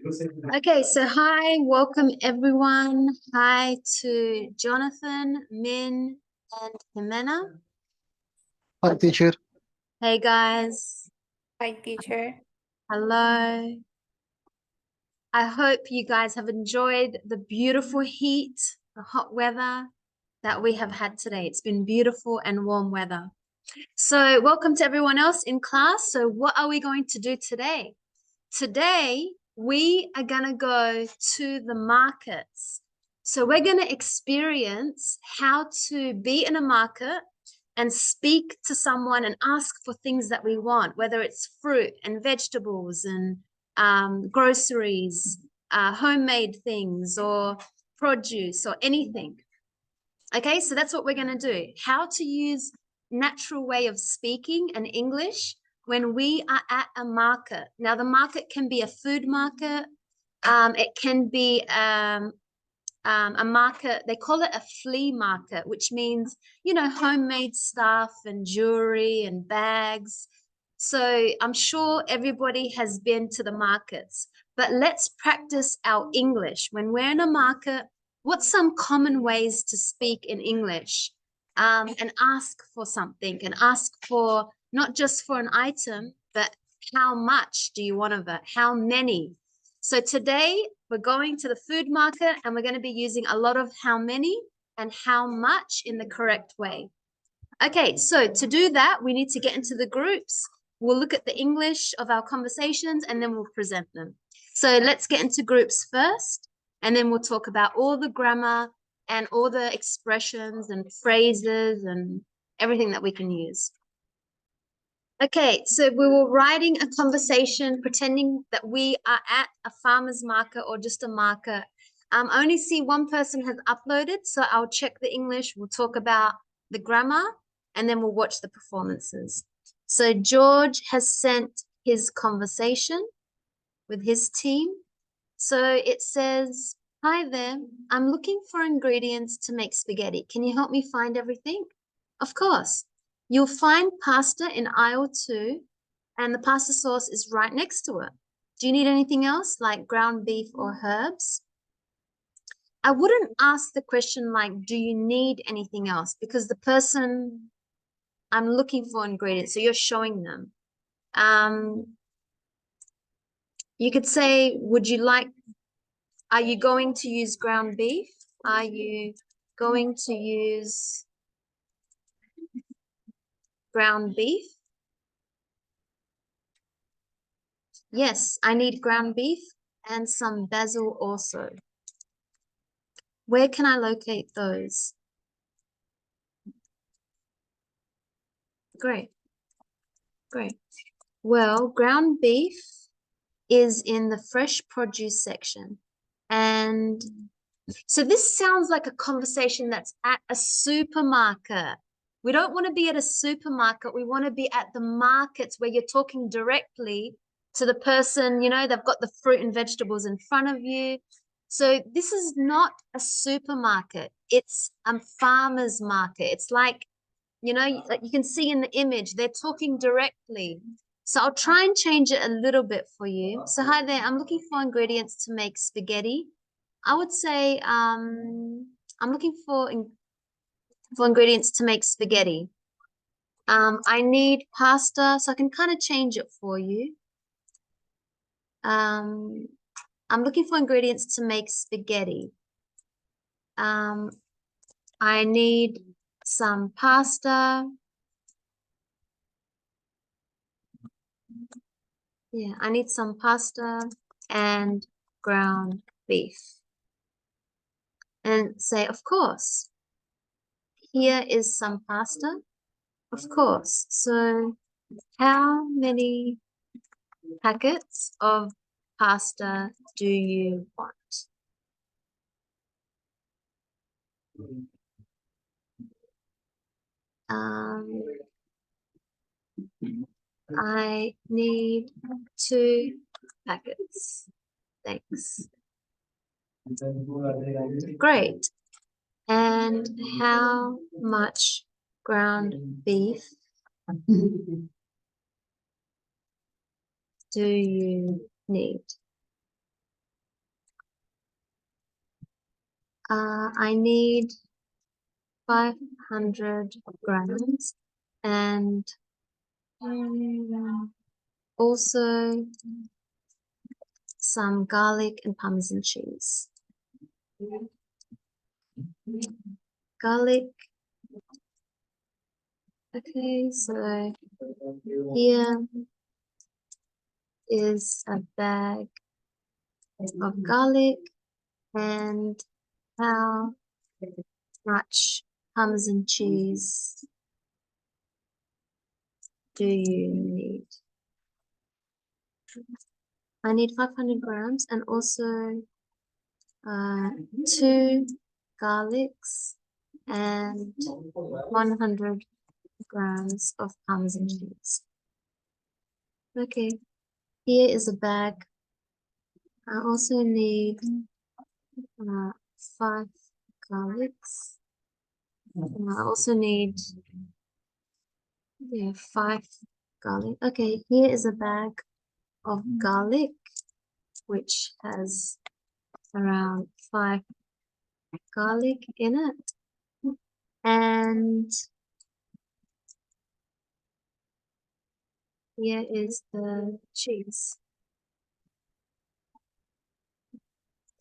Okay, so hi, welcome everyone. Hi to Jonathan, Min, and Jimena. Hi, teacher. Hey guys. Hi, teacher. Hello. I hope you guys have enjoyed the beautiful heat, the hot weather that we have had today. It's been beautiful and warm weather. So welcome to everyone else in class. So what are we going to do today? Today, we are going to go to the markets. So we're going to experience how to be in a market and speak to someone and ask for things that we want, whether it's fruit and vegetables and groceries, homemade things or produce or anything. Okay, so that's what we're going to do. How to use natural way of speaking and English when we are at a market. Now, the market can be a food market. It can be a market, they call it a flea market, which means, you know, homemade stuff and jewelry and bags. So I'm sure everybody has been to the markets, but let's practice our English. When we're in a market, what's some common ways to speak in English? And ask for something and ask for not just for an item, but how much do you want of it? How many? So today we're going to the food market and we're going to be using a lot of how many and how much in the correct way. Okay, so to do that, we need to get into the groups. We'll look at the English of our conversations and then we'll present them. So let's get into groups first, and then we'll talk about all the grammar and all the expressions and phrases and everything that we can use. Okay, so we were writing a conversation pretending that we are at a farmer's market or just a market. I only see one person has uploaded, so I'll check the English. We'll talk about the grammar and then we'll watch the performances. So George has sent his conversation with his team. So it says, "Hi there, I'm looking for ingredients to make spaghetti. Can you help me find everything?" Of course. You'll find pasta in aisle 2, and the pasta sauce is right next to it. Do you need anything else, like ground beef or herbs? I wouldn't ask the question like, do you need anything else? Because the person, I'm looking for ingredients, so you're showing them. You could say, are you going to use ground beef? Are you going to use ground beef? Yes, I need ground beef and some basil also. Where can I locate those? Great. Well, ground beef is in the fresh produce section. And so this sounds like a conversation that's at a supermarket. We don't want to be at a supermarket. We want to be at the markets where you're talking directly to the person, you know, they've got the fruit and vegetables in front of you. So this is not a supermarket. It's a farmer's market. It's like, you know, like you can see in the image, they're talking directly. So I'll try and change it a little bit for you. So hi there, I'm looking for ingredients to make spaghetti. I would say I'm looking for ingredients to make spaghetti. I need pasta, so I can kind of change it for you. I'm looking for ingredients to make spaghetti. I need some pasta. Yeah, I need some pasta and ground beef. And say, of course. Here is some pasta. Of course. So how many packets of pasta do you want? I need 2 packets. Thanks. Great. And how much ground beef do you need? I need 500 grams and also some garlic and Parmesan cheese. Garlic. Okay, so here is a bag of garlic, and how much Parmesan cheese do you need? I need 500 grams and also 2 garlics and 100 grams of Parmesan cheese. Okay, here is a bag. I also need 5 garlics. I also need 5 garlic. Okay, here is a bag of garlic, which has around 5 garlic in it. And here is the cheese.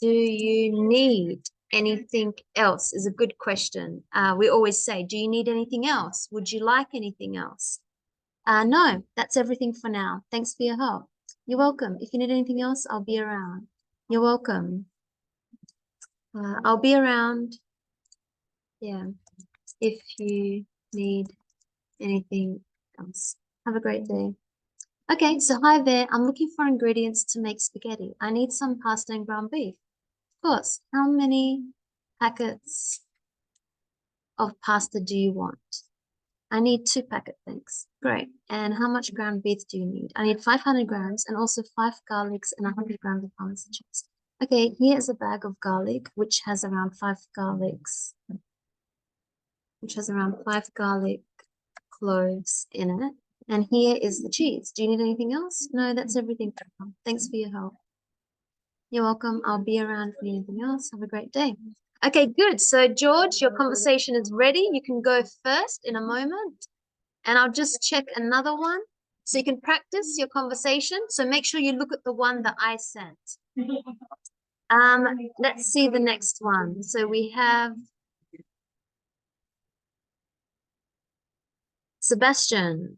Do you need anything else? Is a good question. We always say, do you need anything else? Would you like anything else? No, that's everything for now. Thanks for your help. You're welcome. If you need anything else, I'll be around. You're welcome. I'll be around. Yeah, if you need anything else. Have a great day. Okay, so hi there. I'm looking for ingredients to make spaghetti. I need some pasta and ground beef. Of course. How many packets of pasta do you want? I need 2 packets, thanks. Great. And how much ground beef do you need? I need 500 grams and also 5 garlics and 100 grams of Parmesan cheese. Okay, here is a bag of garlic, which has around 5 garlics, which has around 5 garlic cloves in it. And here is the cheese. Do you need anything else? No, that's everything for now. Thanks for your help. You're welcome. I'll be around for anything else. Have a great day. Okay, good. So George, your conversation is ready. You can go first in a moment. And I'll just check another one. So you can practice your conversation. So make sure you look at the one that I sent. Let's see the next one. So we have Sebastian.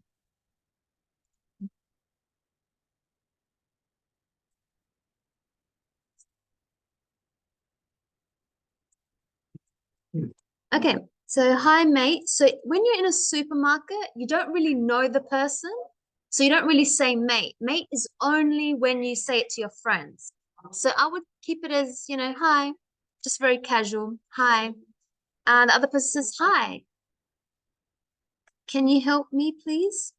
Okay, so hi mate. So when you're in a supermarket, you don't really know the person. So you don't really say mate. Mate is only when you say it to your friends. So I would keep it as, hi, just very casual. Hi. And the other person says, hi, can you help me, please?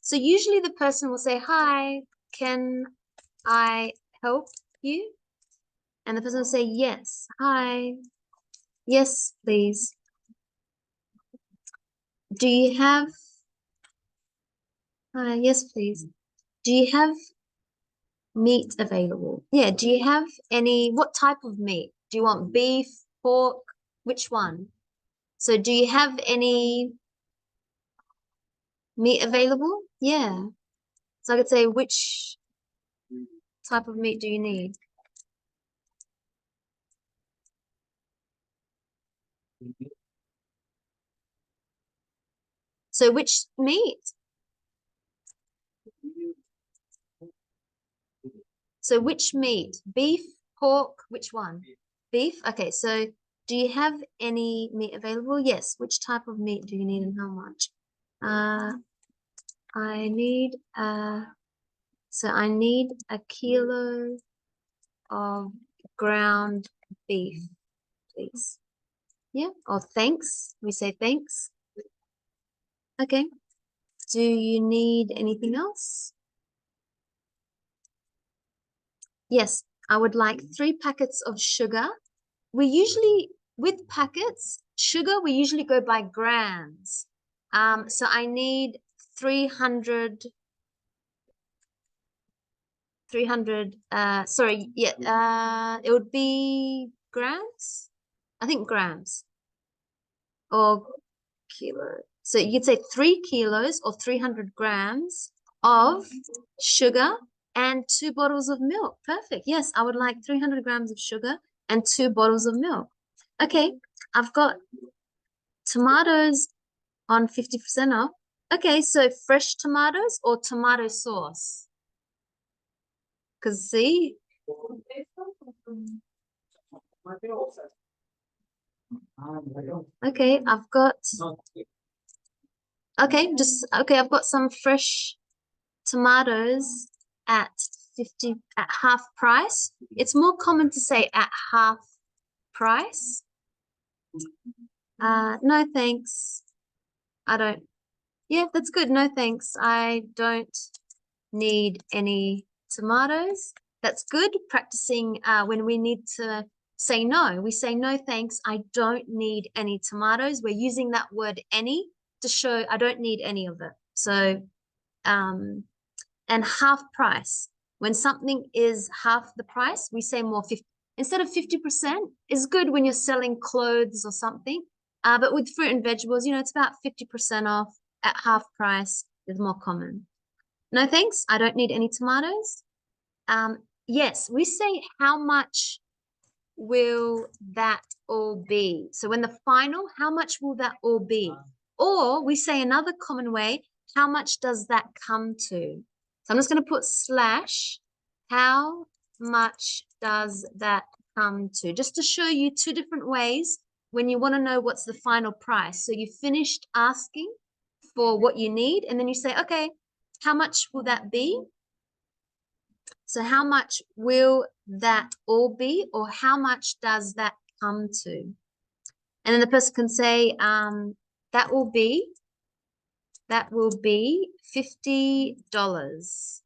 So usually the person will say, hi, can I help you? And the person will say, yes, hi, yes, please. Do you have, yes, please. Do you have meat available? Yeah, do you have what type of meat? Do you want beef, pork? Which one? So do you have any meat available? Yeah. So I could say, which type of meat do you need? So which meat? So which meat? Beef, pork, which one? Beef? Okay, so do you have any meat available? Yes. Which type of meat do you need and how much? I need I need a kilo of ground beef, please. Yeah, or thanks. We say thanks. Okay. Do you need anything else? Yes, I would like 3 packets of sugar. We usually, with packets, sugar, we usually go by grams. So I need 300, it would be grams. I think grams or kilo. So you could say 3 kilos or 300 grams of sugar and 2 bottles of milk. Perfect. Yes, I would like 300 grams of sugar and 2 bottles of milk. Okay, I've got tomatoes on 50% off. Okay, so fresh tomatoes or tomato sauce? Because see, okay, I've got, okay, I've got some fresh tomatoes at 50, at half price. It's more common to say at half price. No thanks. I don't, yeah, that's good. No thanks. I don't need any tomatoes. That's good. Practicing when we need to say no. We say no thanks. I don't need any tomatoes. We're using that word any to show I don't need any of it. So and half price. When something is half the price, we say more 50. Instead of 50% is good when you're selling clothes or something. But with fruit and vegetables, it's about 50% off at half price is more common. No thanks, I don't need any tomatoes. Yes, we say how much will that all be? So when the final, how much will that all be? Or we say another common way, how much does that come to? So I'm just going to put slash, how much does that come to? Just to show you 2 different ways when you want to know what's the final price. So you finished asking for what you need, and then you say, okay, how much will that be? So how much will that all be, or how much does that come to? And then the person can say, that will be $50.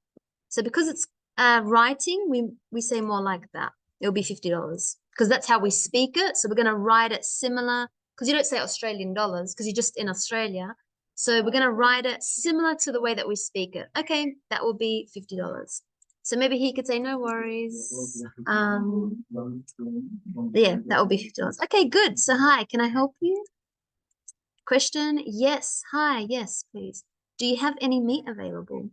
So because it's writing, we say more like that. It'll be $50 because that's how we speak it. So we're going to write it similar because you don't say Australian dollars because you're just in Australia. So we're going to write it similar to the way that we speak it. Okay, that will be $50. So maybe he could say, no worries. Yeah, that will be $50. Okay, good. So hi, can I help you? Question, yes. Hi, yes, please. Do you have any meat available?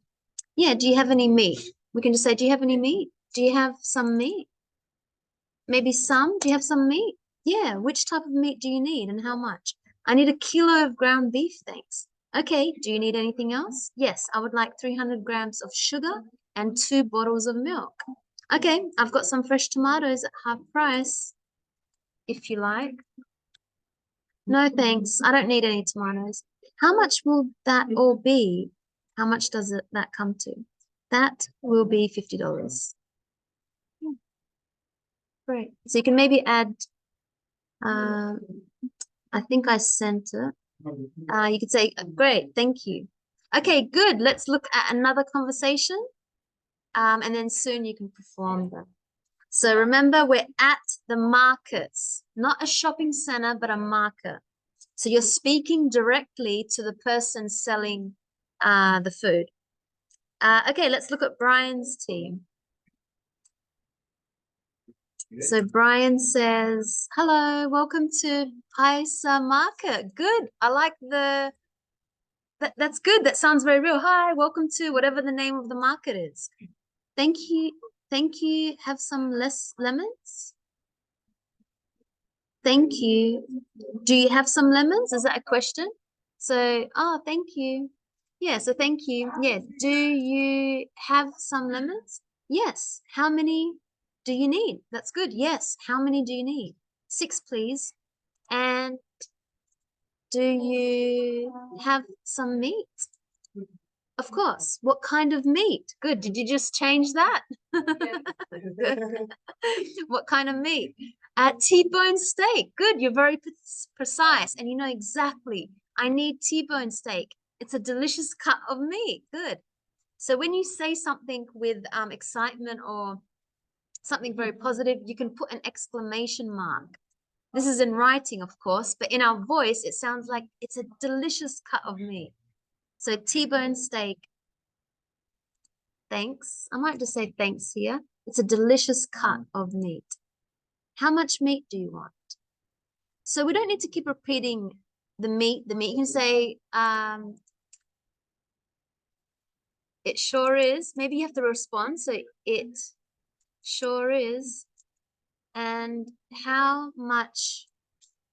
Yeah, do you have any meat? We can just say, do you have any meat? Do you have some meat? Maybe some? Do you have some meat? Yeah, which type of meat do you need and how much? I need a kilo of ground beef, thanks. Okay, do you need anything else? Yes, I would like 300 grams of sugar and 2 bottles of milk. Okay, I've got some fresh tomatoes at half price, if you like. No, thanks. I don't need any tomatoes. How much will that all be? How much does that come to? That will be $50. Great. So you can maybe add, I think I sent it. You could say, great, thank you. Okay, good. Let's look at another conversation. And then soon you can perform them. So remember, we're at the markets, not a shopping center, but a market. So you're speaking directly to the person selling the food. Okay, let's look at Brian's team. So Brian says, hello, welcome to Isa Market. Good. I like that's good. That sounds very real. Hi, welcome to whatever the name of the market is. Thank you. Thank you. Have some less lemons? Thank you. Do you have some lemons? Is that a question? So, oh, thank you. Yeah, so thank you. Yeah. Do you have some lemons? Yes. How many do you need? That's good. Yes. How many do you need? 6, please. And do you have some meat? Of course. What kind of meat? Good. Did you just change that? What kind of meat? T-bone steak. Good. You're very precise and you know exactly. I need T-bone steak. It's a delicious cut of meat. Good. So when you say something with excitement or something very positive, you can put an exclamation mark. This is in writing, of course, but in our voice, it sounds like it's a delicious cut of meat. So T-bone steak. Thanks. I might just say thanks here. It's a delicious cut of meat. How much meat do you want? So we don't need to keep repeating the meat. You can say, it sure is. Maybe you have to respond. So it sure is. And how much,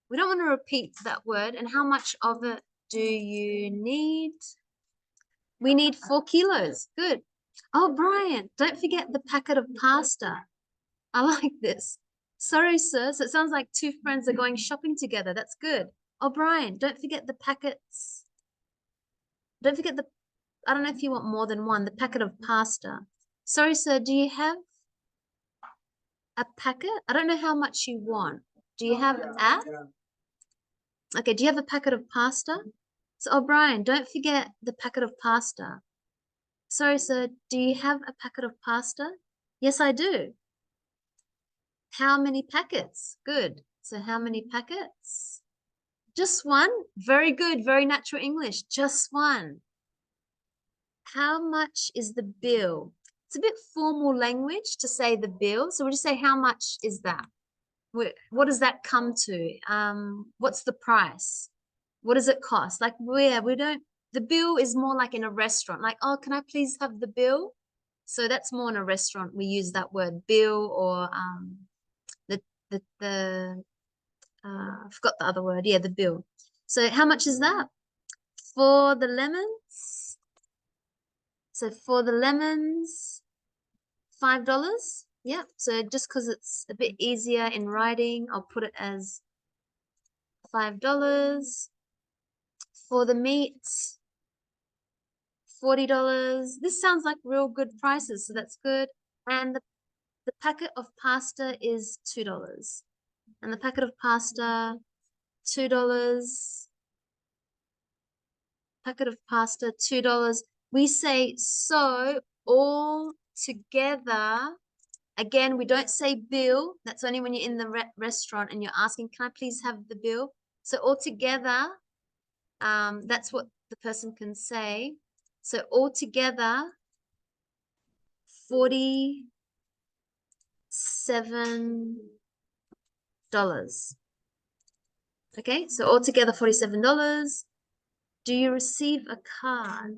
we don't want to repeat that word. And how much of it do you need? We need 4 kilos. Good. Oh, Brian, don't forget the packet of pasta. I like this. Sorry, sir. So it sounds like 2 friends are going shopping together. That's good. Oh, Brian, don't forget the packets. Don't forget the, I don't know if you want more than one, the packet of pasta. Sorry, sir, do you have a packet? I don't know how much you want. Do you have Okay, do you have a packet of pasta? So, oh, Brian, don't forget the packet of pasta. Sorry, sir, do you have a packet of pasta? Yes, I do. How many packets? Good. So how many packets? Just one. Very good. Very natural English. Just one. How much is the bill? It's a bit formal language to say the bill. So we'll just say, how much is that? What does that come to? What's the price? What does it cost? Like we don't, the bill is more like in a restaurant. Like, oh, can I please have the bill? So that's more in a restaurant. We use that word bill, or the I forgot the other word. Yeah, the bill. So how much is that? For the lemons. So for the lemons, $5. Yeah. So just because it's a bit easier in writing, I'll put it as $5. For the meats, $40. This sounds like real good prices, so that's good. And the packet of pasta is $2. And the packet of pasta, $2. Packet of pasta, $2. We say so all together. Again, we don't say bill. That's only when you're in the restaurant and you're asking, can I please have the bill? So all together, that's what the person can say. So all together, $47. Okay, so all together, $47. Do you receive a card?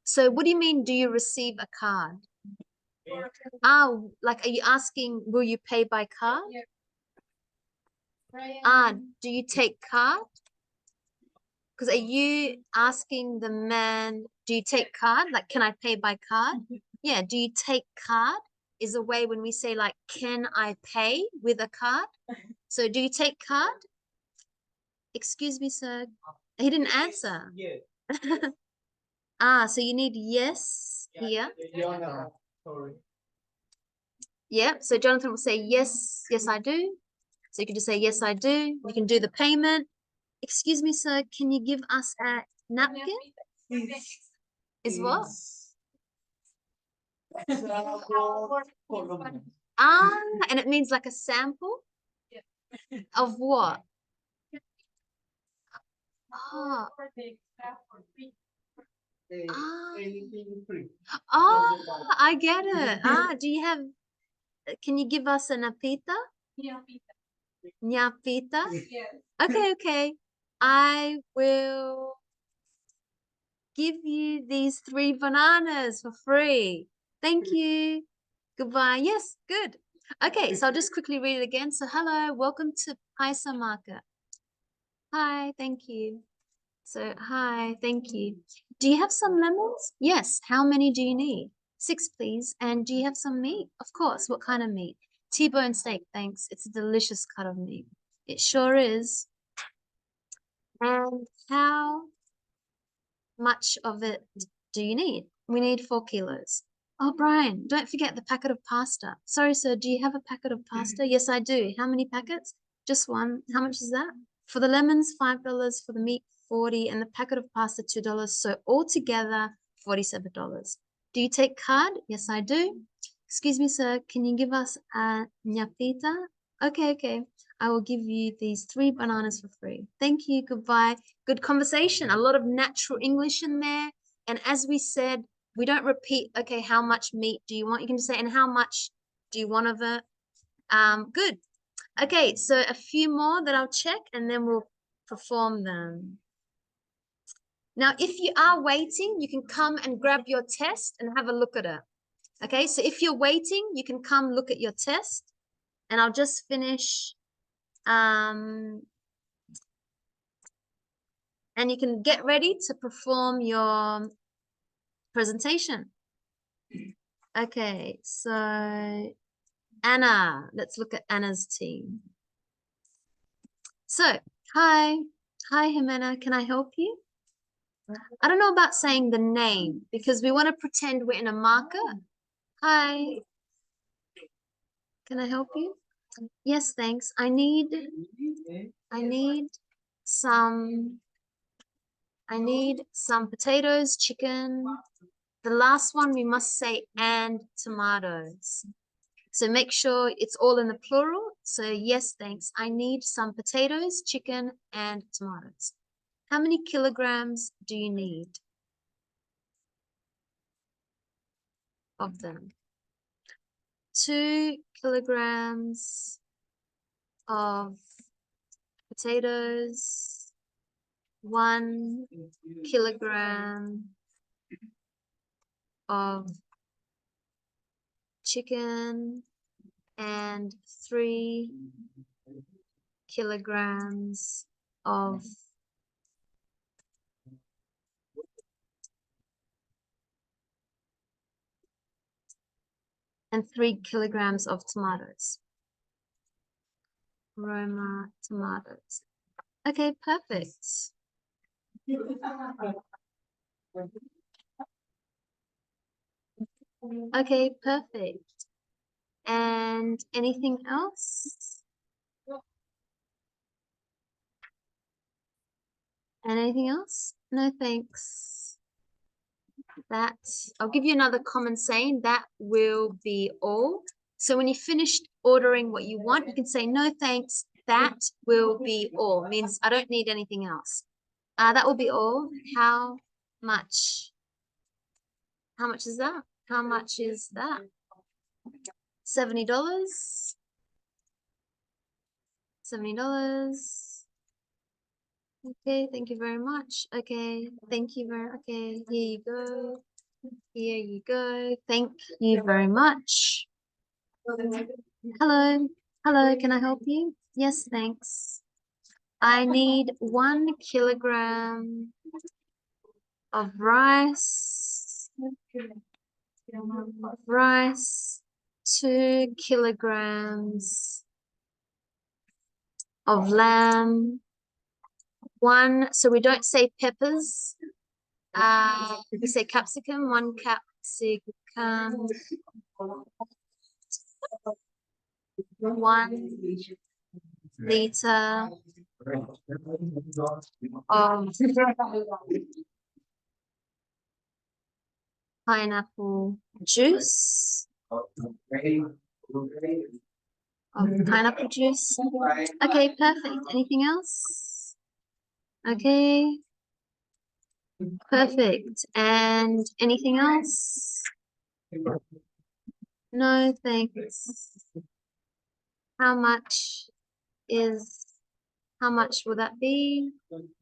So what do you mean, do you receive a card? Like, are you asking, will you pay by card? Do you take card? Because are you asking the man, do you take card? Like, can I pay by card? Yeah, do you take card is a way when we say, like, can I pay with a card? So do you take card? Excuse me, sir. He didn't answer. So you need yes here. Yeah, so Jonathan will say, yes, yes, I do. So you can just say, yes, I do. You can do the payment. Excuse me, sir, can you give us a napkin? Is what? And it means like a sample of what? Oh, I get it. Do you have, can you give us a napita? Nyapita? Okay, okay. I will give you these 3 bananas for free. Thank you. Goodbye. Yes, good. Okay, so I'll just quickly read it again. So hello, welcome to Paisa Market. Hi, thank you. So hi, thank you. Do you have some lemons? Yes. How many do you need? 6, please. And do you have some meat? Of course. What kind of meat? T-bone steak, thanks. It's a delicious cut of meat. It sure is. And how much of it do you need? We need 4 kilos. Oh, Brian, don't forget the packet of pasta. Sorry, sir, do you have a packet of pasta? Yes, I do. How many packets? Just one. How much is that? For the lemons, $5. For the meat, 40, and the packet of pasta, $2. So altogether, $47. Do you take card? Yes, I do. Excuse me, sir, can you give us a nyapita? Okay, okay. I will give you these 3 bananas for free. Thank you. Goodbye. Good conversation. A lot of natural English in there. And as we said, we don't repeat, okay, how much meat do you want? You can just say, and how much do you want of it? Good. Okay, so a few more that I'll check and then we'll perform them. Now, if you are waiting, you can come and grab your test and have a look at it. Okay, so if you're waiting, you can come look at your test and I'll just finish. And you can get ready to perform your presentation. Okay, so Anna, let's look at Anna's team. So, hi, Jimena, can I help you? I don't know about saying the name because we want to pretend we're in a market. Hi, can I help you? Yes, thanks. I need some potatoes, chicken. The last one we must say and tomatoes. So make sure it's all in the plural. So yes, thanks. I need some potatoes, chicken, and tomatoes. How many kilograms do you need of them? 2 kilograms of potatoes, 1 kilogram of chicken, and 3 kilograms of tomatoes. Roma tomatoes. Okay, perfect. Okay, perfect. And anything else? And anything else? No, thanks. I'll give you another common saying. That will be all. So when you finished ordering what you want, you can say, no, thanks. That will be all. Means I don't need anything else. That will be all. How much? How much is that? How much is that? $70. $70. Okay, thank you very much. Okay, thank you very okay, here you go. Here you go. Thank you very much. Hello. Hello, can I help you? Yes, thanks. I need 1 kilogram of rice. 2 kilograms of lamb. So we don't say peppers. We say capsicum, 1 capsicum, 1 liter of pineapple juice. Pineapple juice. Okay, perfect. Anything else? Okay. Perfect. And anything else? No, thanks. How much will that be?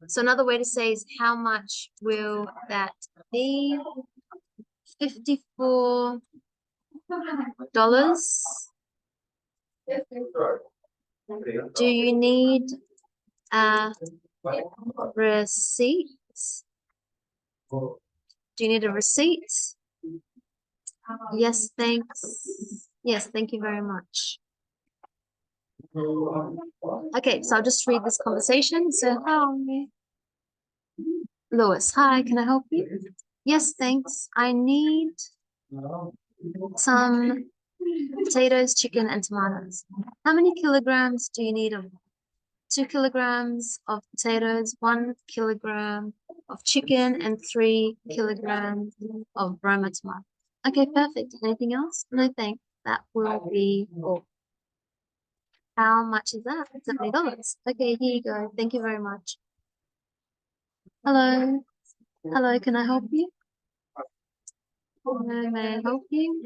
So another way to say is how much will that be? $54. Do you need a receipt? Do you need a receipt? Yes, thanks. Yes, thank you very much. Okay, so I'll just read this conversation. So, hi. Lewis, hi, can I help you? Yes, thanks. I need some potatoes, chicken, and tomatoes. How many kilograms do you need of 2 kilograms of potatoes, 1 kilogram of chicken, and 3 kilograms of Roma tomato? Okay, perfect. Anything else? No, thanks. That will be all. How much is that? $70. Okay, here you go. Thank you very much. Hello. Hello, can I help you? May I help you?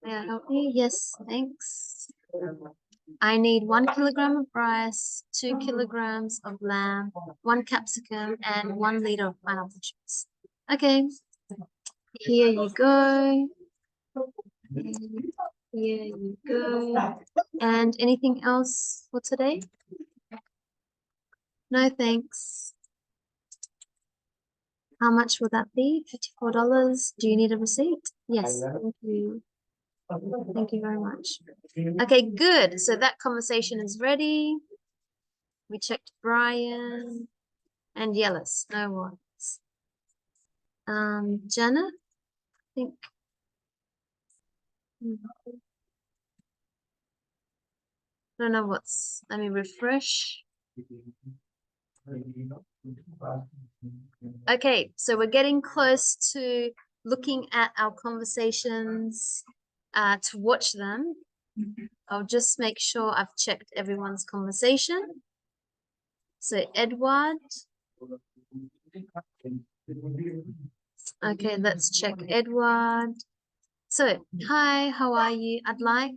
May I help you? Yes, thanks. I need 1 kilogram of rice, 2 kilograms of lamb, 1 capsicum, and 1 liter of pineapple juice. Okay, here you go. Here you go. And anything else for today? No, thanks. How much will that be? $54. Do you need a receipt? Yes, thank you. Thank you very much. Okay, good. So that conversation is ready. We checked Brian and Yellis. No ones. Jenna, I think. I don't know what's. Let me refresh. Okay, so we're getting close to looking at our conversations to watch them. I'll just make sure I've checked everyone's conversation. So Edward. Okay, let's check Edward. So, hi, how are you? I'd like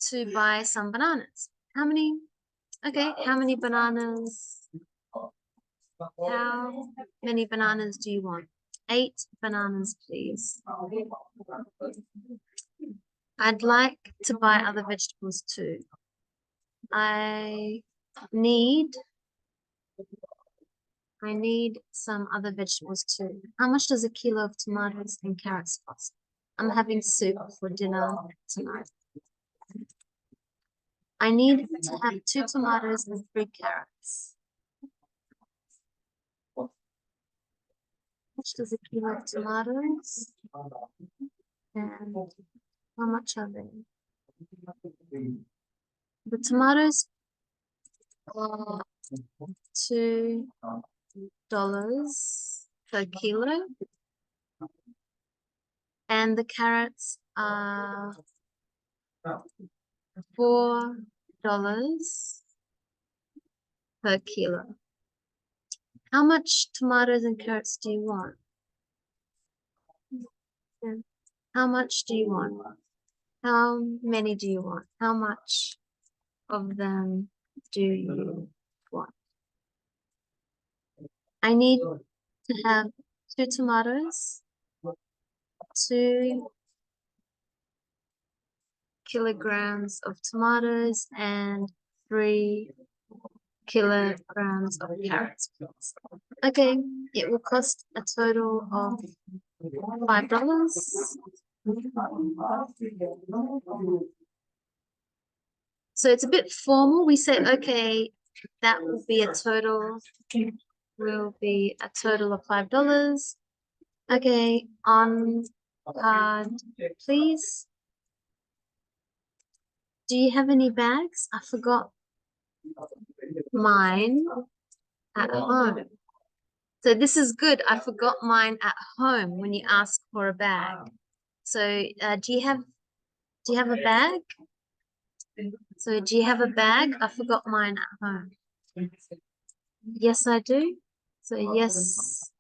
to buy some bananas. How many? Okay, how many bananas? How many bananas do you want? 8 bananas, please. I'd like to buy other vegetables too. I need some other vegetables too. How much does a kilo of tomatoes and carrots cost? I'm having soup for dinner tonight. I need to have 2 tomatoes and 3 carrots. How much does a kilo of tomatoes? And how much are they? The tomatoes are $2 per kilo. And the carrots are $4 per kilo. How much tomatoes and carrots do you want? Yeah. How much do you want? How many do you want? How much of them do you want? I need to have 2 tomatoes, 2 kilograms of tomatoes, and 3 kilograms of carrots. Okay, it will cost a total of $5. So it's a bit formal. We say, okay, that will be a total of $5. Okay, on card, please. Do you have any bags? I forgot mine at home. So this is good. I forgot mine at home when you ask for a bag. So do you have a bag? So do you have a bag? I forgot mine at home. Yes, I do. So yes,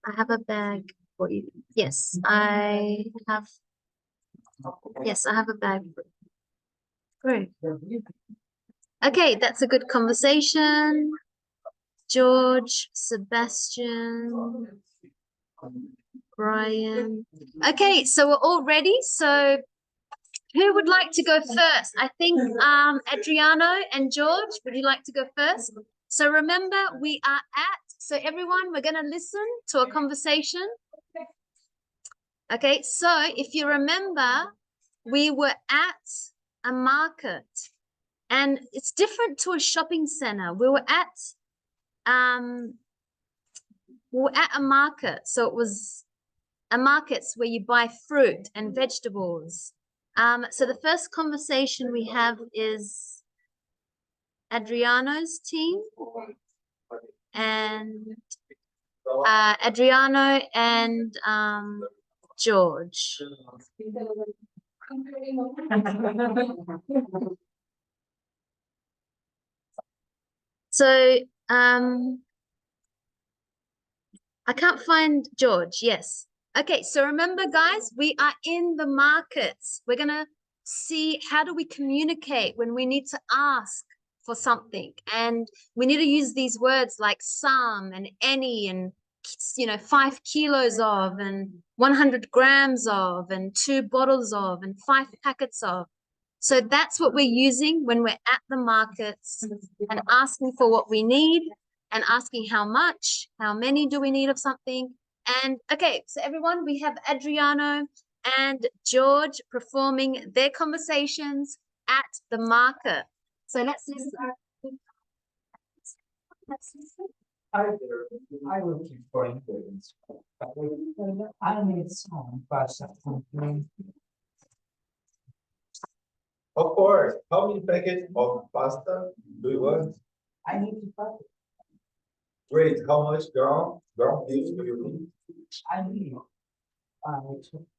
I have a bag for you. Yes, I have. Yes, I have a bag for you. Great. Okay, that's a good conversation. George, Sebastian, Brian. Okay, so we're all ready. So who would like to go first? I think Adriano and George, would you like to go first? So remember, we are so everyone, we're going to listen to a conversation. Okay, so if you remember, we were at a market and it's different to a shopping center. We were at a market. So it was a market's where you buy fruit and vegetables. So the first conversation we have is Adriano's team and Adriano and George. So I can't find George. Yes. Okay, so remember, guys, we are in the markets. We're gonna see how do we communicate when we need to ask for something, and we need to use these words like some and any and 5 kilos of and 100 grams of and 2 bottles of and 5 packets of. So that's what we're using when we're at the markets and asking for what we need and asking how much, how many do we need of something. And okay, so everyone, we have Adriano and George performing their conversations at the market. So let's listen. Hi there, I looking for ingredients. I need some pasta. Of course. How many packets of pasta do you want? I need to pack it. Great. How much ground beef do you need? I need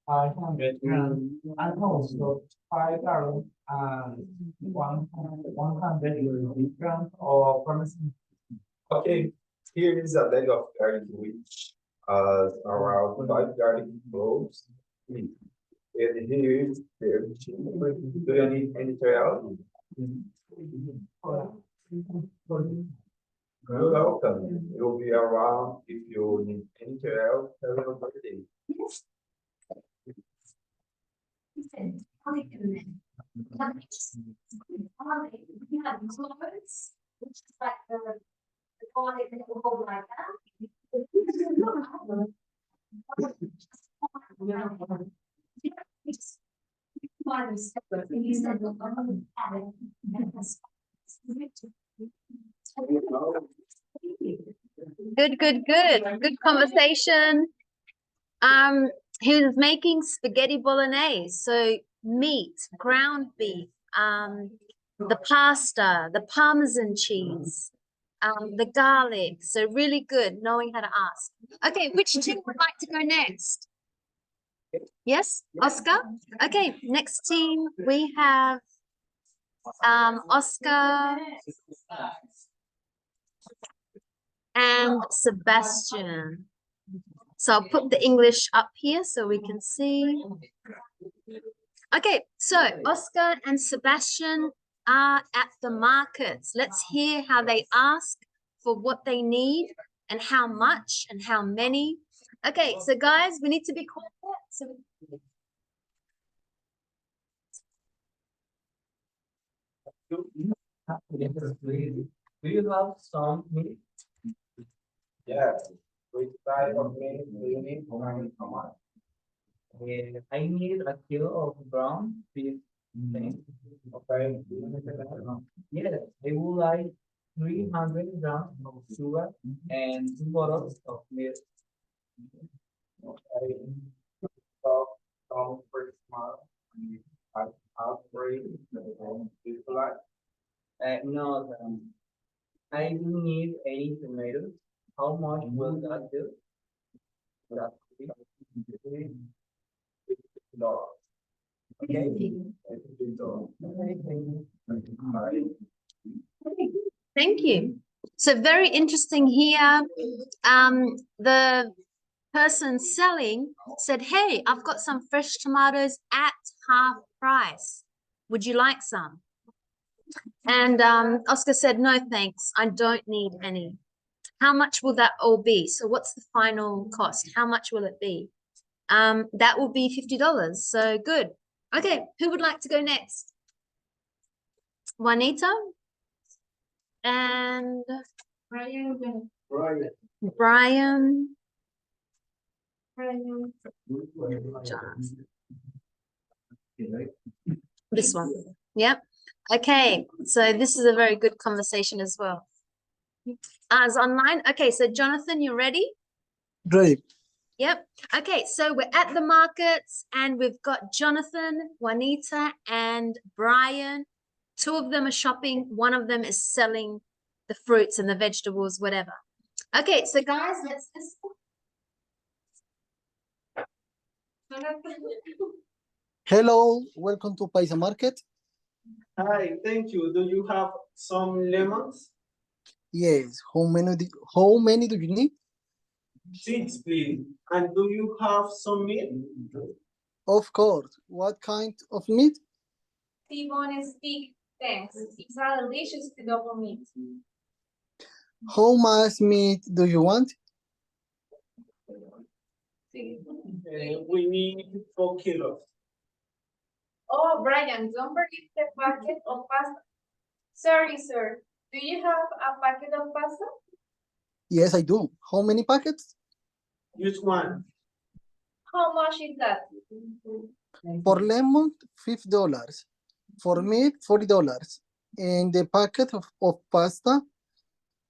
500 grams and also 5 gallons and 100 grams of parmesan. Okay. Here is a bag of garlic which around 5 garlic cloves. And here is the chicken. Do you need anything else? You're welcome. You'll be around if you need anything else. Have a good day. Good conversation. He was making spaghetti bolognese, so meat, ground beef, the pasta, the Parmesan cheese, the garlic. So really good knowing how to ask. Okay, which team would like to go next? Yes, Oscar? Okay, next team we have Oscar and Sebastian. So I'll put the English up here so we can see. Okay, so Oscar and Sebastian are at the markets. Let's hear how they ask for what they need and how much and how many. Okay, so guys, we need to be quiet. So Do you have some meat? Yes. Which type of meat do you need? How much? I need a kilo of ground beef. Okay. Yes, I would like 300 grams of sugar and 2 bottles of milk. Okay. So, for tomorrow, I'll pray people like. No, I do need any tomatoes. How much will that do? $50. Okay. thank you. So very interesting here. The person selling said, hey, I've got some fresh tomatoes at half price. Would you like some? And Oscar said, no, thanks. I don't need any. How much will that all be? So what's the final cost? How much will it be? That will be $50. So good. Okay, who would like to go next? Juanita and Brian. Jonathan. This one. Yep. Okay, so this is a very good conversation as well. It's online. Okay, so Jonathan, you ready? Ready. Yep. Okay, so we're at the markets and we've got Jonathan, Juanita, and Brian. 2 of them are shopping. 1 of them is selling the fruits and the vegetables, whatever. Okay, so guys, let's listen. Hello, welcome to Paisa Market. Hi, thank you. Do you have some lemons? Yes, how many do you need? 6, please. And do you have some meat? Of course. What kind of meat? T-bone steak. Thanks. It's a delicious double meat. How much meat do you want? We need 4 kilos. Oh, Brian, don't forget the packet of pasta. Sorry, sir. Do you have a packet of pasta? Yes, I do. How many packets? Use one. How much is that? For lemon, $5. For meat, $40. And the packet of pasta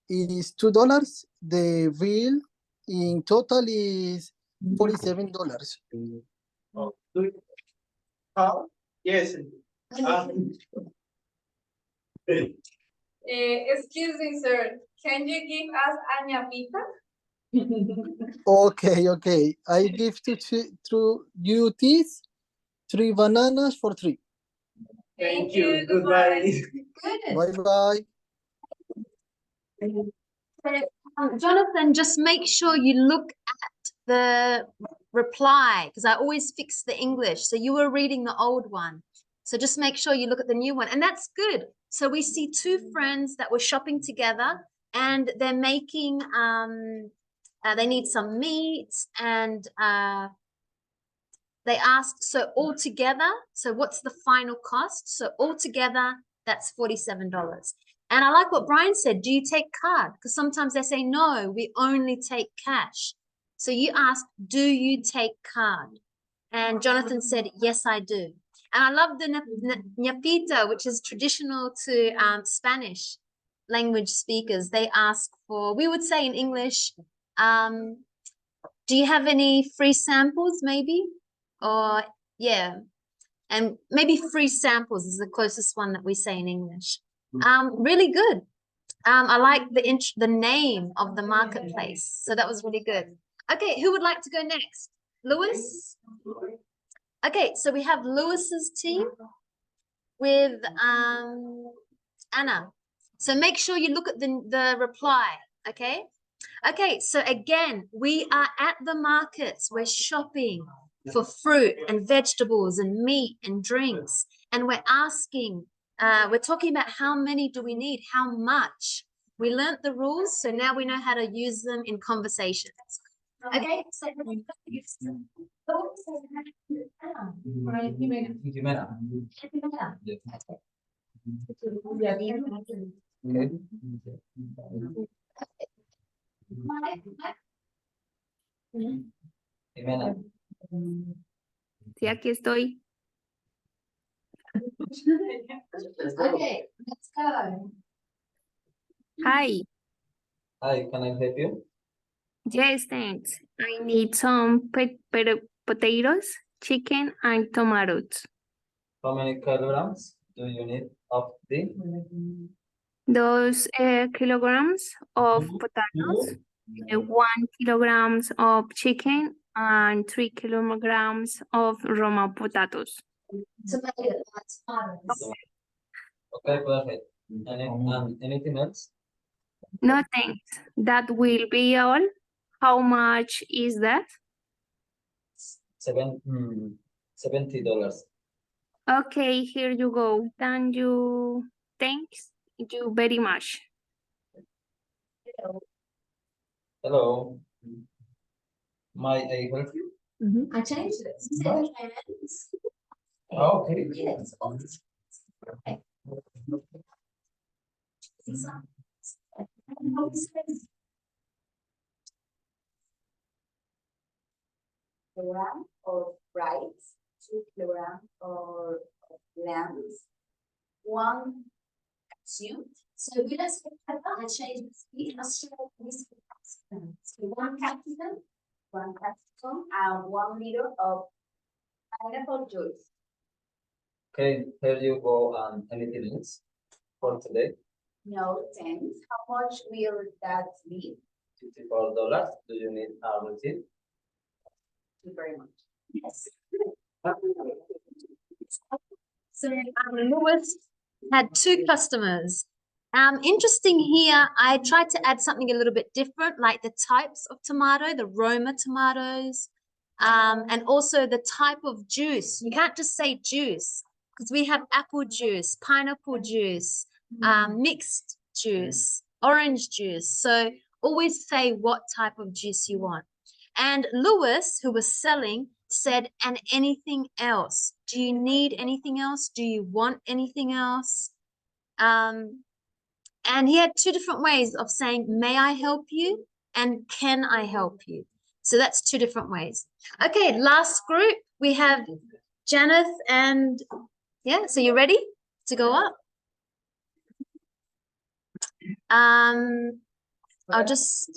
is $2. The bill in total is $47. Oh, how? Yes. Excuse me, sir. Can you give us a ñapita? Okay. I give you these 3 bananas for 3. Thank you. Goodbye. Good. Bye. Jonathan, just make sure you look at the reply because I always fix the English. So you were reading the old one. So just make sure you look at the new one. And that's good. So we see 2 friends that were shopping together and they're making, they need some meat and they asked, so all together, so what's the final cost? So all together, that's $47. And I like what Brian said, do you take card? Because sometimes they say, no, we only take cash. So you asked, do you take card? And Jonathan said, yes, I do. And I love the ñapita, which is traditional to Spanish language speakers. They ask for, we would say in English, do you have any free samples maybe? Or yeah, and maybe free samples is the closest one that we say in English. Really good. I like the name of the marketplace. So that was really good. Okay, who would like to go next? Lewis? Okay, so we have Lewis's team with Anna. So make sure you look at the reply, okay? Okay, so again, we are at the markets. We're shopping for fruit and vegetables and meat and drinks. And we're asking, we're talking about how many do we need, how much. We learned the rules, so now we know how to use them in conversations. Okay, so Sí, aquí estoy. okay, let's go. Hi. Hi, can I help you? Yes, thanks. I need some potatoes, chicken, and tomatoes. How many kilograms do you need of the? Those kilograms of potatoes, 1 kilograms of chicken, and 3 kilograms of Roma potatoes. Okay, perfect. Anything else? No, thanks. That will be all. How much is that? $70. Okay, here you go. Thanks you very much. Hello. Might I help you? I changed it. You said cans. Okay. Yes. Okay. Kilogram of rice, 2 kilograms of lambs, 1 cashew. So we let's change the speed. Let's show this. So 1 capsicum, 1 capsicum, and 1 liter of pineapple juice. Okay, here you go. Anything else for today? No, thanks. How much will that be? $54. Do you need a receipt? Thank you very much. Yes. So Lewis had 2 customers. Interesting here, I tried to add something a little bit different, like the types of tomato, the Roma tomatoes, and also the type of juice. You can't just say juice. because we have apple juice, pineapple juice, mixed juice, orange juice. So always say what type of juice you want. And Lewis, who was selling, said, and anything else? Do you need anything else? Do you want anything else? And he had two different ways of saying, may I help you? And can I help you? So that's two different ways. Okay, last group, we have Janeth and, yeah, so you ready to go up? I'll just,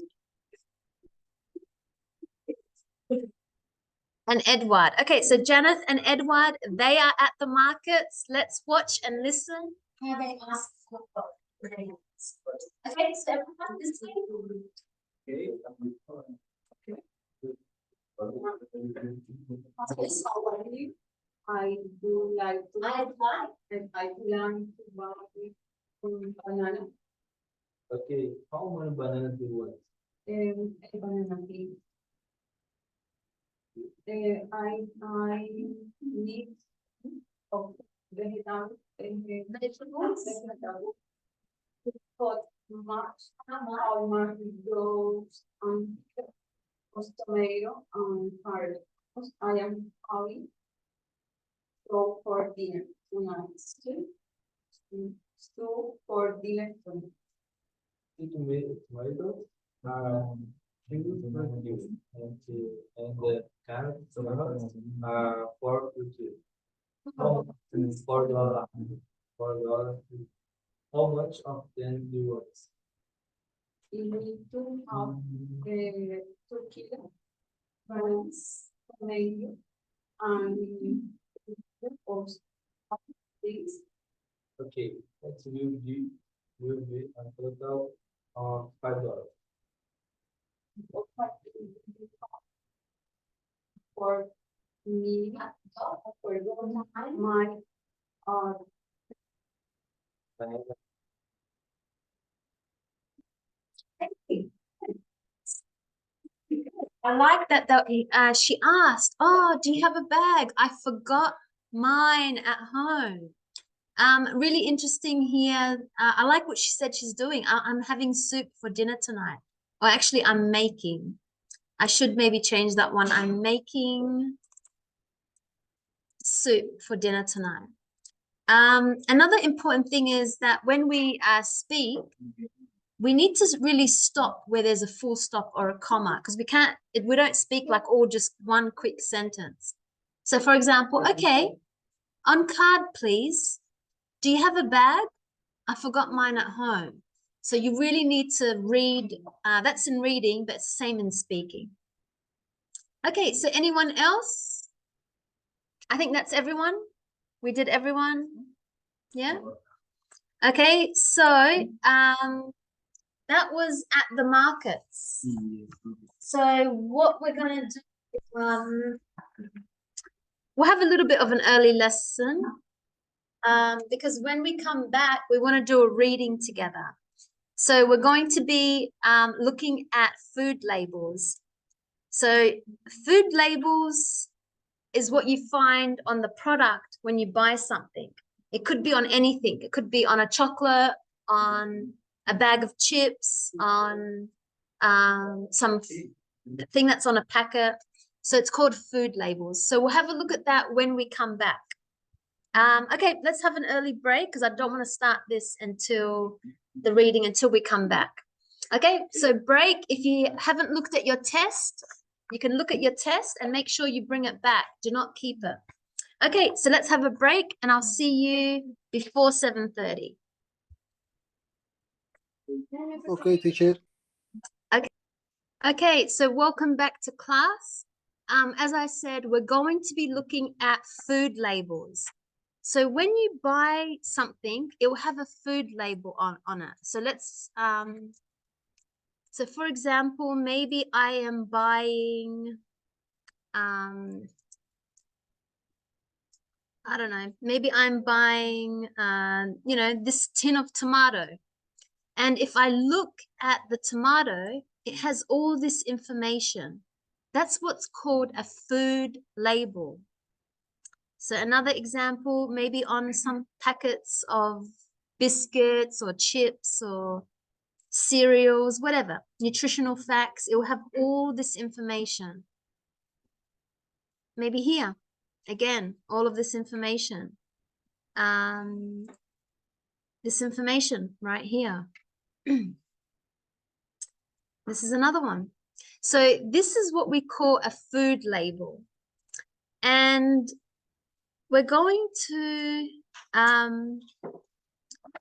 and Edward. Okay, so Janeth and Edward, they are at the markets. Let's watch and listen. How they ask for okay, so everyone this way. Okay. I do like to and I plan to buy banana Okay, how many bananas do you want? a banana cake. I need of vegetables for much how much goes on tomato and carrot. I am having so for dinner tonight. Stew for dinner tonight. Tomato, cheese, and the carrot, pork with cheese. $4. $4. How much of them do you want? You need to have 2 kilograms tomato and things. Okay, that will be a total of $5. For me, for my I like that she asked, oh, do you have a bag? I forgot mine at home. Really interesting here. I like what she said she's doing. I'm having soup for dinner tonight. Or actually, I'm making. I should maybe change that one. I'm making soup for dinner tonight. Another important thing is that when we speak, we need to really stop where there's a full stop or a comma, because we don't speak like all just one quick sentence. So for example, okay, on card, please. Do you have a bag? I forgot mine at home. So you really need to read, that's in reading, but it's the same in speaking. Okay, so anyone else? I think that's everyone. We did everyone. Yeah. Okay, so that was at the markets. So what we're gonna do, we'll have a little bit of an early lesson, because when we come back, we want to do a reading together. So we're going to be looking at food labels. So food labels is what you find on the product when you buy something. It could be on anything. It could be on a chocolate, on a bag of chips, on some thing that's on a packet. So it's called food labels. So we'll have a look at that when we come back. Okay, let's have an early break because I don't want to start this until the reading until we come back. Okay, so break. If you haven't looked at your test, you can look at your test and make sure you bring it back. Do not keep it. Okay, so let's have a break and I'll see you before 7:30. Okay, teacher. Okay, so welcome back to class. As I said, we're going to be looking at food labels. So when you buy something, it will have a food label on it. So let's, so for example, maybe I am buying, I don't know, maybe I'm buying, you know, this tin of tomato. And if I look at the tomato, it has all this information. That's what's called a food label. So another example, maybe on some packets of biscuits or chips or cereals, whatever, nutritional facts, it will have all this information. Maybe here, again, all of this information. This information right here. This is another one. So this is what we call a food label. And we're going to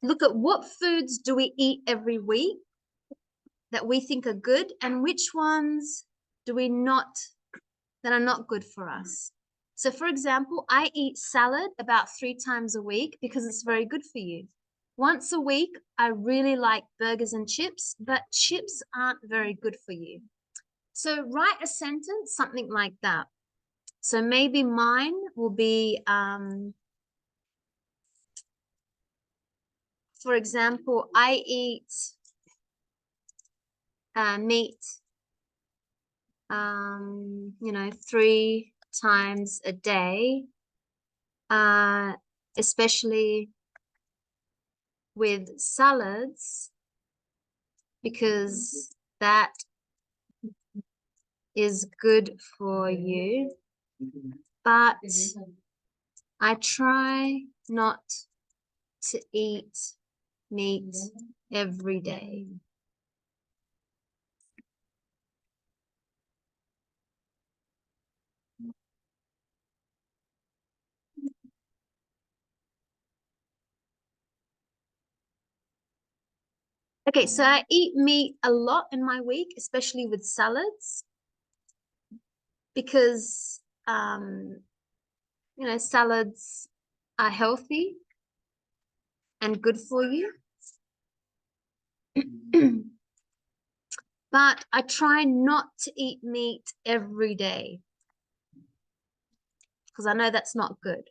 look at what foods do we eat every week that we think are good, and which ones do we not, that are not good for us. So for example, I eat salad about 3 times a week because it's very good for you. Once a week, I really like burgers and chips, but chips aren't very good for you. So write a sentence, something like that. So maybe mine will be, for example, I eat meat, 3 times a day, especially with salads, because that is good for you. But I try not to eat meat every day. Okay, so I eat meat a lot in my week, especially with salads, because salads are healthy and good for you. But I try not to eat meat every day because I know that's not good.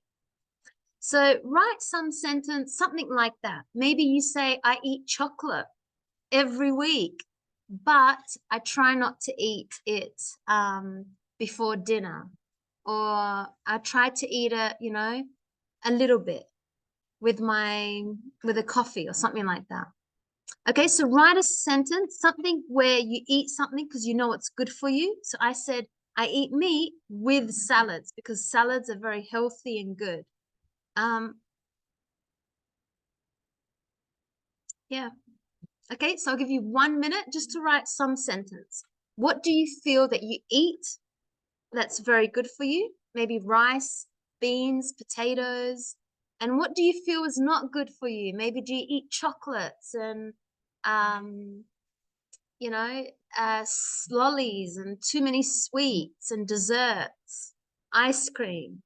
So write some sentence, something like that. Maybe you say, I eat chocolate every week, but I try not to eat it before dinner. Or I try to eat it, a little bit with a coffee or something like that. Okay, so write a sentence, something where you eat something because you know it's good for you. So I said, I eat meat with salads because salads are very healthy and good. Yeah. Okay, so I'll give you 1 minute just to write some sentence. What do you feel that you eat that's very good for you? Maybe rice, beans, potatoes. And what do you feel is not good for you? Maybe do you eat chocolates and lollies and too many sweets and desserts, ice cream.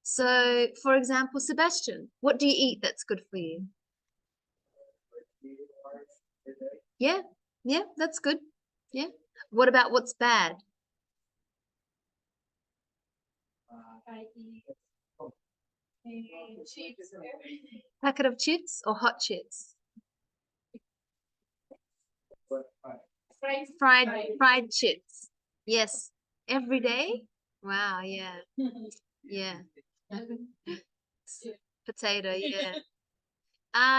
So, for example, Sebastian, what do you eat that's good for you? Yeah, that's good. Yeah. What about what's bad? I eat chips. Packet of chips or hot chips? Fried chips. Yes. Every day? Wow, yeah. Yeah. Potato, yeah.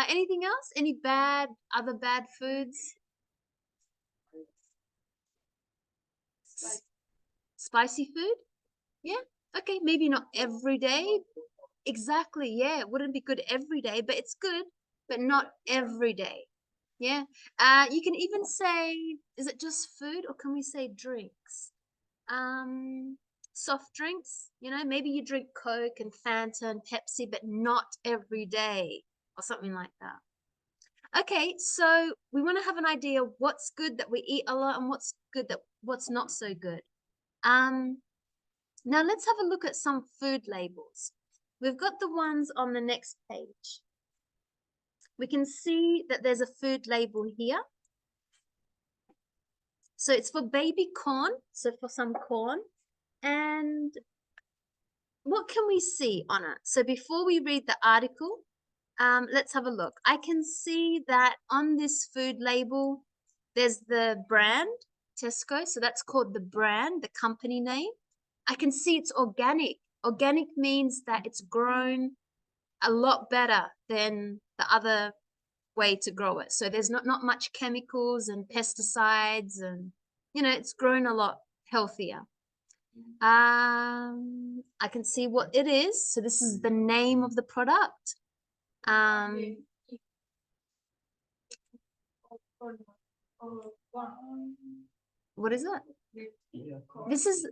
Anything else? Any other bad foods? Spicy food? Yeah. Okay, maybe not every day. Exactly, yeah. It wouldn't be good every day, but it's good, but not every day. Yeah. You can even say, is it just food or can we say drinks? Soft drinks, maybe you drink Coke and Fanta and Pepsi, but not every day or something like that. Okay, so we want to have an idea of what's good that we eat a lot and what's good what's not so good. Now let's have a look at some food labels. We've got the ones on the next page. We can see that there's a food label here. So it's for baby corn, so for some corn. And what can we see on it? So before we read the article, let's have a look. I can see that on this food label, There's the brand, Tesco. So that's called the brand, the company name. I can see it's organic. Organic means that it's grown a lot better than the other way to grow it. So there's not much chemicals and pesticides, and it's grown a lot healthier. I can see what it is. So this is the name of the product. What is it? This is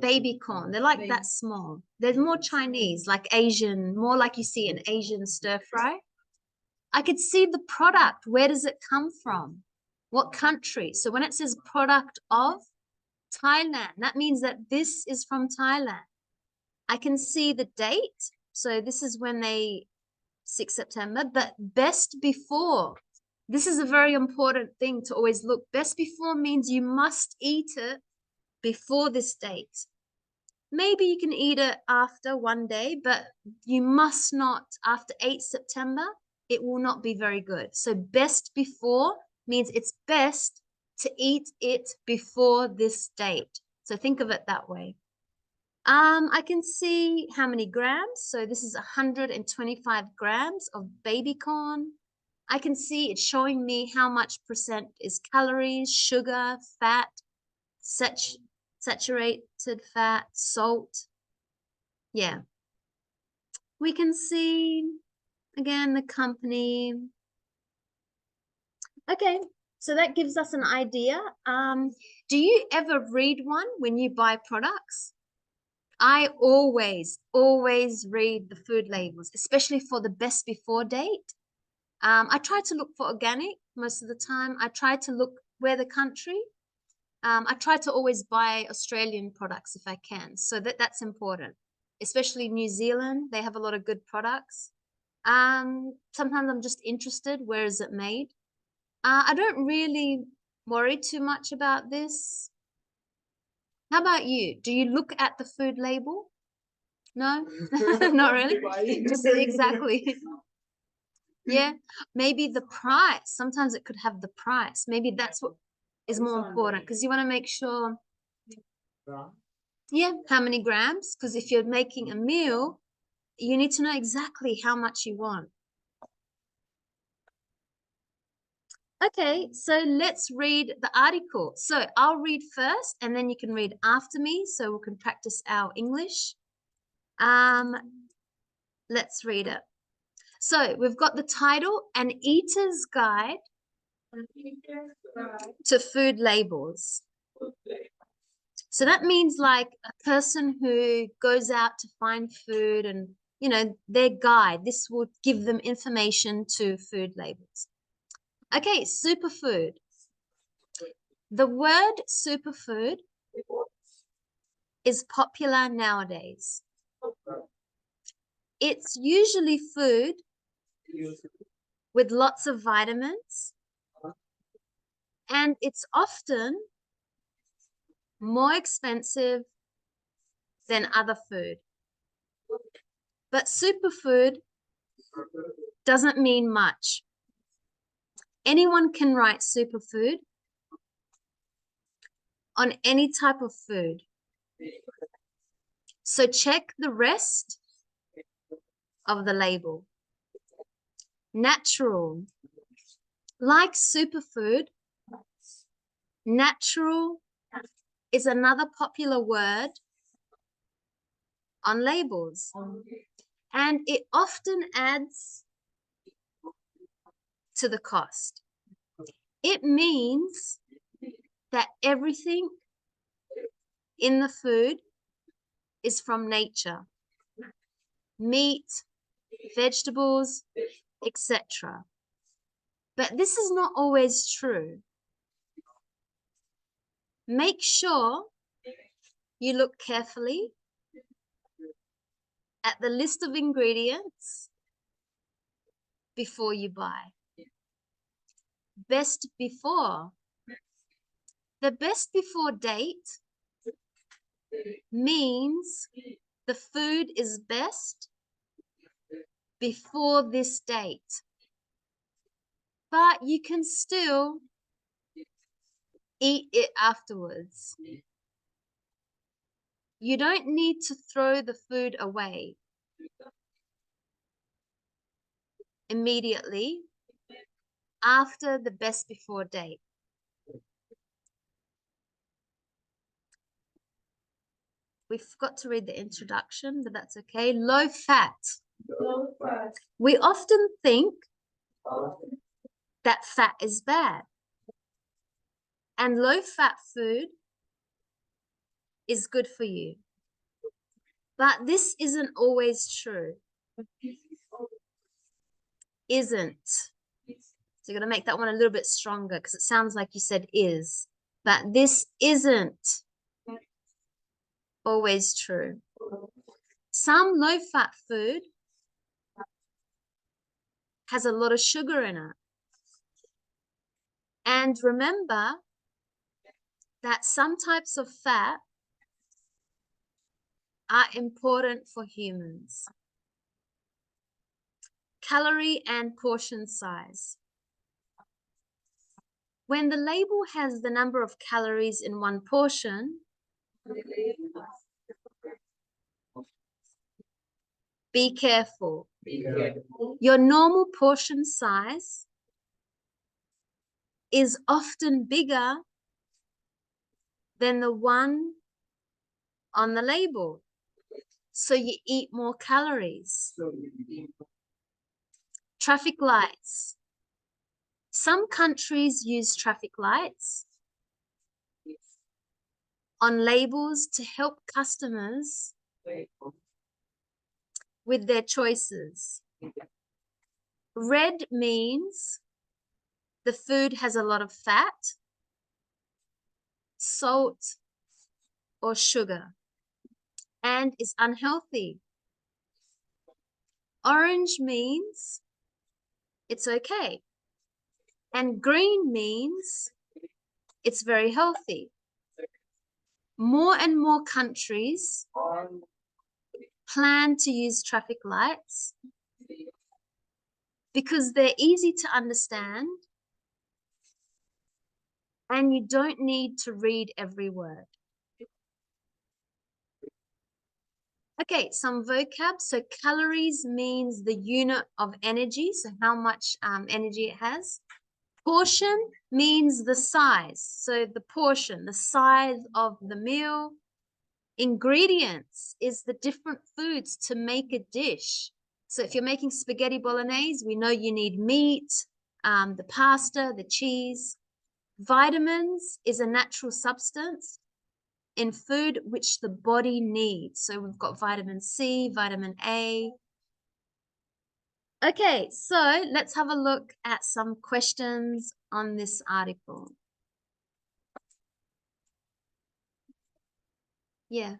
baby corn. They're like that small. They're more Chinese, like Asian, more like you see an Asian stir fry. I could see the product. Where does it come from? What country? So when it says product of Thailand, that means that this is from Thailand. I can see the date. So this is when 6 September, but best before. This is a very important thing to always look. Best before means you must eat it before this date. Maybe you can eat it after one day, but you must not after 8 September. It will not be very good. So best before means it's best to eat it before this date. So think of it that way. I can see how many grams. So this is 125 grams of baby corn. I can see it's showing me how much percent is calories, sugar, fat, saturated fat, salt. Yeah. We can see, again, the company. Okay, so that gives us an idea. Do you ever read one when you buy products? I always read the food labels, especially for the best before date. I try to look for organic most of the time. I try to look where the country. I try to always buy Australian products if I can. So that's important, especially New Zealand. They have a lot of good products. Sometimes I'm just interested, where is it made? I don't really worry too much about this. How about you? Do you look at the food label? No, not really. Just exactly. Yeah, maybe the price. Sometimes it could have the price. Maybe that's what is more important, because you want to make sure, yeah, how many grams. Because if you're making a meal, you need to know exactly how much you want. Okay, so let's read the article. So I'll read first and then you can read after me so we can practice our English. Let's read it. So we've got the title, An Eater's Guide to Food Labels. So that means like a person who goes out to find food and, their guide. This will give them information to food labels. Okay, superfood. The word superfood is popular nowadays. It's usually food with lots of vitamins, and it's often more expensive than other food. But superfood doesn't mean much. Anyone can write superfood on any type of food. So check the rest of the label. Natural. Like superfood, natural is another popular word on labels, and it often adds to the cost. It means that everything in the food is from nature. Meat, vegetables, etc. But this is not always true. Make sure you look carefully at the list of ingredients before you buy. Best before. The best before date means the food is best before this date. But you can still eat it afterwards. You don't need to throw the food away immediately after the best before date. We forgot to read the introduction, but that's okay. Low fat. Low fat. We often think that fat is bad. And low fat food is good for you. But this isn't always true. Isn't. So you're going to make that one a little bit stronger because it sounds like you said is. But this isn't always true. Some low-fat food has a lot of sugar in it. And remember that some types of fat are important for humans. Calorie and portion size. When the label has the number of calories in one portion, be careful. Your normal portion size is often bigger than the one on the label. So you eat more calories. Traffic lights. Some countries use traffic lights on labels to help customers with their choices. Red means the food has a lot of fat, salt, or sugar, and is unhealthy. Orange means it's okay. And green means it's very healthy. More and more countries plan to use traffic lights because they're easy to understand and you don't need to read every word. Okay, some vocab. So calories means the unit of energy, so how much energy it has. Portion means the size, so the portion, the size of the meal. Ingredients is the different foods to make a dish. So if you're making spaghetti bolognese, we know you need meat, the pasta, the cheese. Vitamins is a natural substance in food which the body needs. So we've got vitamin C, vitamin A. Okay, so let's have a look at some questions on this article. Yeah.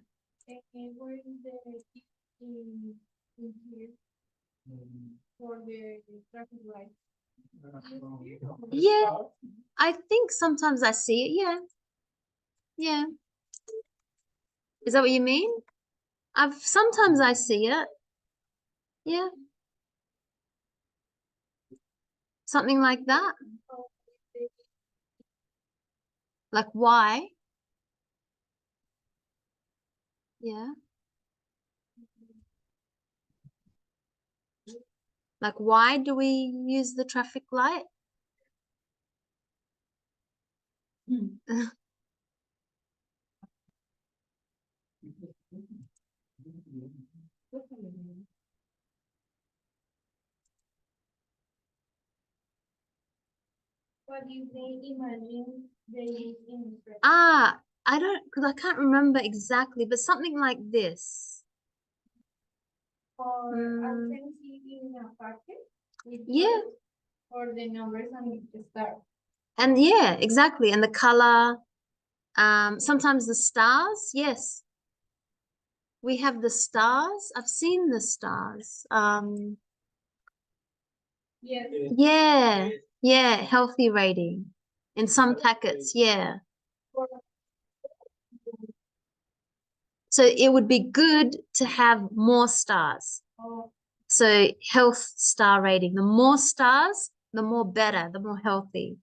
Where is the in here for the traffic light? Yeah, I think sometimes I see it. Yeah. Yeah. Is that what you mean? Sometimes I see it. Yeah. Something like that. Like why? Yeah. Like why do we use the traffic light? What do they imagine they use in traffic? Because I can't remember exactly, but something like this. Or absentee in a packet? Yeah. Or the numbers and the star. And yeah, exactly. And the color, sometimes the stars. Yes. We have the stars. I've seen the stars. Yes. Yeah, healthy rating in some packets. Yeah. So it would be good to have more stars. Oh, So health star rating. The more stars, the more better, the more healthy.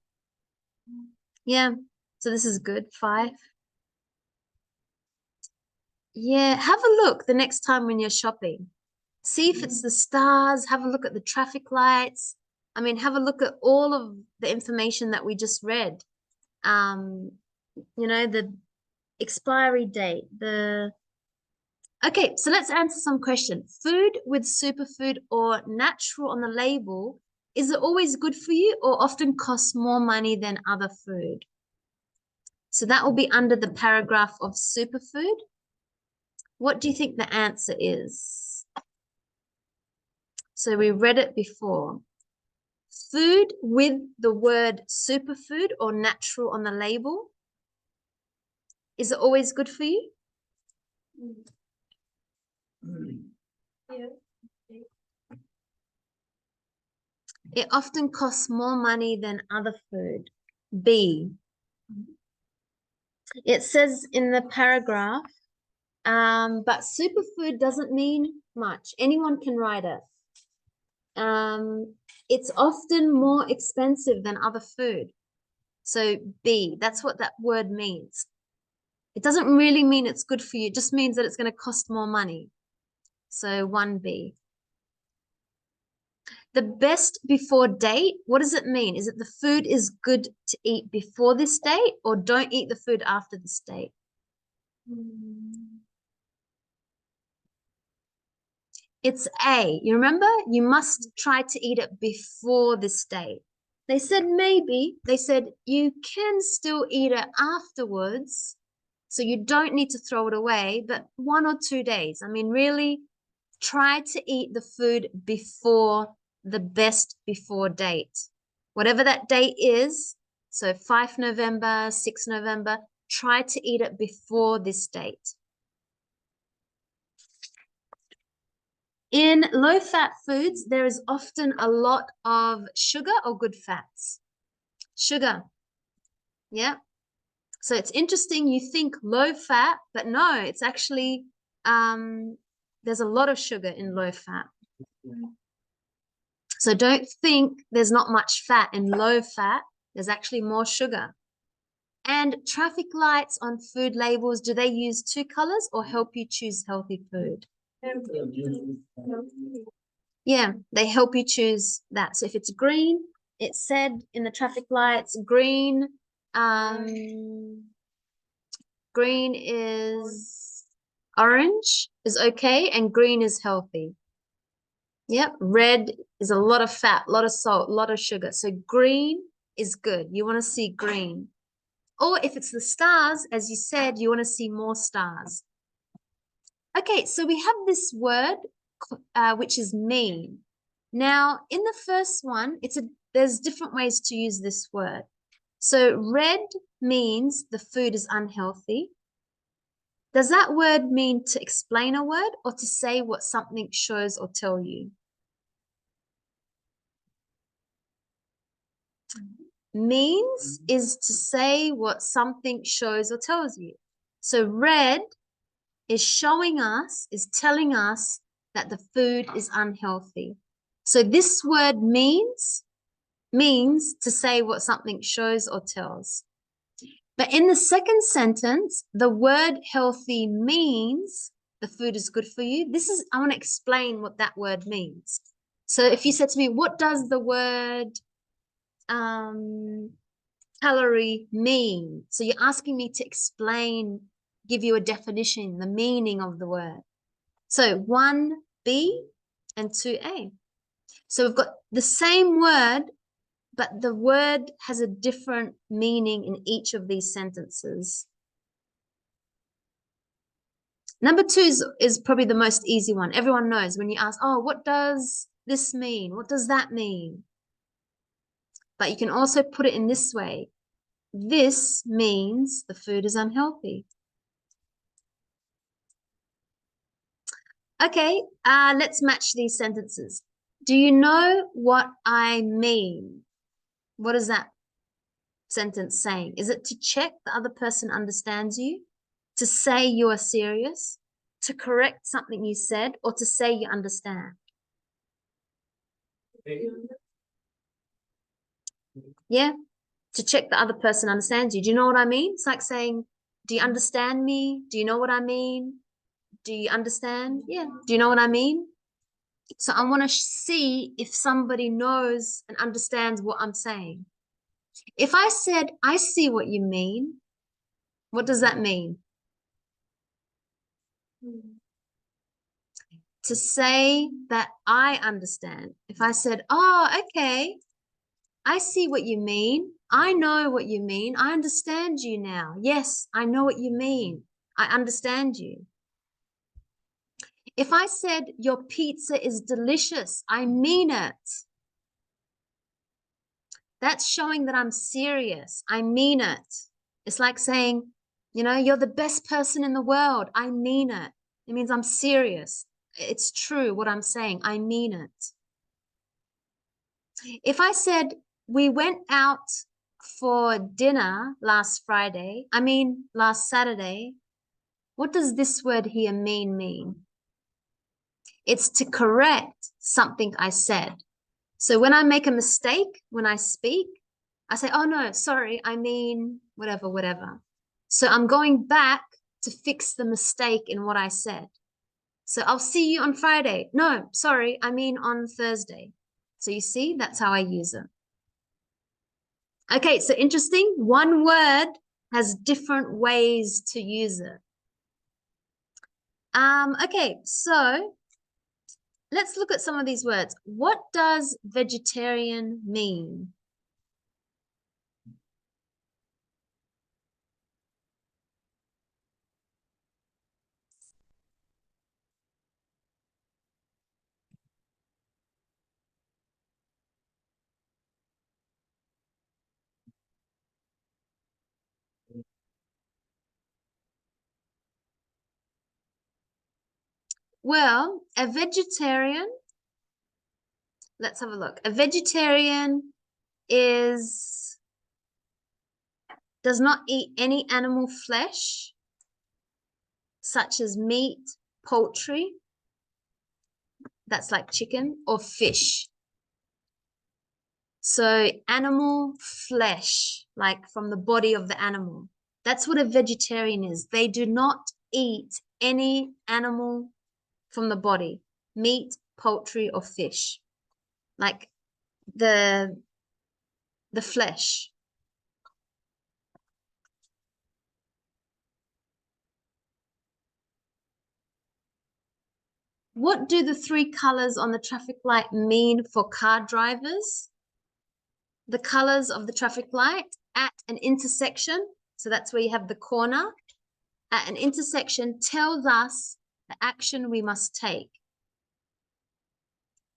Yeah. So this is good. 5. Yeah, have a look the next time when you're shopping. See if it's the stars. Have a look at the traffic lights. I mean, have a look at all of the information that we just read. You know, the expiry date, Okay, so let's answer some questions. Food with superfood or natural on the label, is it always good for you or often costs more money than other food? So that will be under the paragraph of superfood. What do you think the answer is? So we read it before. Food with the word superfood or natural on the label, is it always good for you? Yeah. It often costs more money than other food. B. It says in the paragraph, but superfood doesn't mean much. Anyone can write it. It's often more expensive than other food. So B, that's what that word means. It doesn't really mean it's good for you. It just means that it's going to cost more money. So 1B. The best before date, what does it mean? Is it the food is good to eat before this date or don't eat the food after this date? It's A. You remember? You must try to eat it before this date. They said maybe. They said you can still eat it afterwards. So you don't need to throw it away, but 1 or 2 days. I mean, really try to eat the food before the best before date. Whatever that date is, so 5 November, 6 November, try to eat it before this date. In low-fat foods, there is often a lot of sugar or good fats. Sugar, yeah. So it's interesting, you think low-fat, but no, it's actually, there's a lot of sugar in low-fat. So don't think there's not much fat in low-fat. There's actually more sugar. And traffic lights on food labels, do they use 2 colors or help you choose healthy food? Yeah, they help you choose that. So if it's green, it said in the traffic lights, green is orange is okay, and green is healthy. Yep, red is a lot of fat, a lot of salt, a lot of sugar. So green is good. You want to see green. Or if it's the stars, as you said, you want to see more stars. Okay, so we have this word, which is mean. Now, in the first one, there's different ways to use this word. So red means the food is unhealthy. Does that word mean to explain a word or to say what something shows or tell you? Means is to say what something shows or tells you. So red is showing us, is telling us that the food is unhealthy. So this word means to say what something shows or tells. But in the second sentence, the word healthy means the food is good for you. I want to explain what that word means. So if you said to me, what does the word calorie mean? So you're asking me to explain, give you a definition, the meaning of the word. So 1B and 2A. So we've got the same word, but the word has a different meaning in each of these sentences. Number 2 is probably the most easy one. Everyone knows when you ask, oh, what does this mean? What does that mean? But you can also put it in this way. This means the food is unhealthy. Okay, let's match these sentences. Do you know what I mean? What is that sentence saying? Is it to check the other person understands you? To say you are serious? To correct something you said? Or to say you understand? Yeah? to check the other person understands you. Do you know what I mean? It's like saying, do you understand me? Do you know what I mean? Do you understand? Yeah. Do you know what I mean? So I want to see if somebody knows and understands what I'm saying. If I said, I see what you mean, what does that mean? To say that I understand. If I said, oh, okay, I see what you mean. I know what you mean. I understand you now. Yes, I know what you mean. I understand you. If I said your pizza is delicious, I mean it. That's showing that I'm serious. I mean it. It's like saying, you know, you're the best person in the world. I mean it. It means I'm serious. It's true what I'm saying. I mean it. If I said we went out for dinner last Saturday, what does this word here mean? It's to correct something I said. So when I make a mistake, when I speak, I say, oh no, sorry, I mean whatever, whatever. So I'm going back to fix the mistake in what I said. So I'll see you on Friday. No, sorry, I mean on Thursday. So you see, that's how I use it. Okay, so interesting. One word has different ways to use it. Okay, so let's look at some of these words. What does vegetarian mean? Well, a vegetarian, let's have a look. A vegetarian does not eat any animal flesh, such as meat, poultry, that's like chicken, or fish. So animal flesh, like from the body of the animal. That's what a vegetarian is. They do not eat any animal from the body, meat, poultry, or fish, like the flesh. What do the three colors on the traffic light mean for car drivers? The colors of the traffic light at an intersection, so that's where you have the corner, at an intersection tells us the action we must take.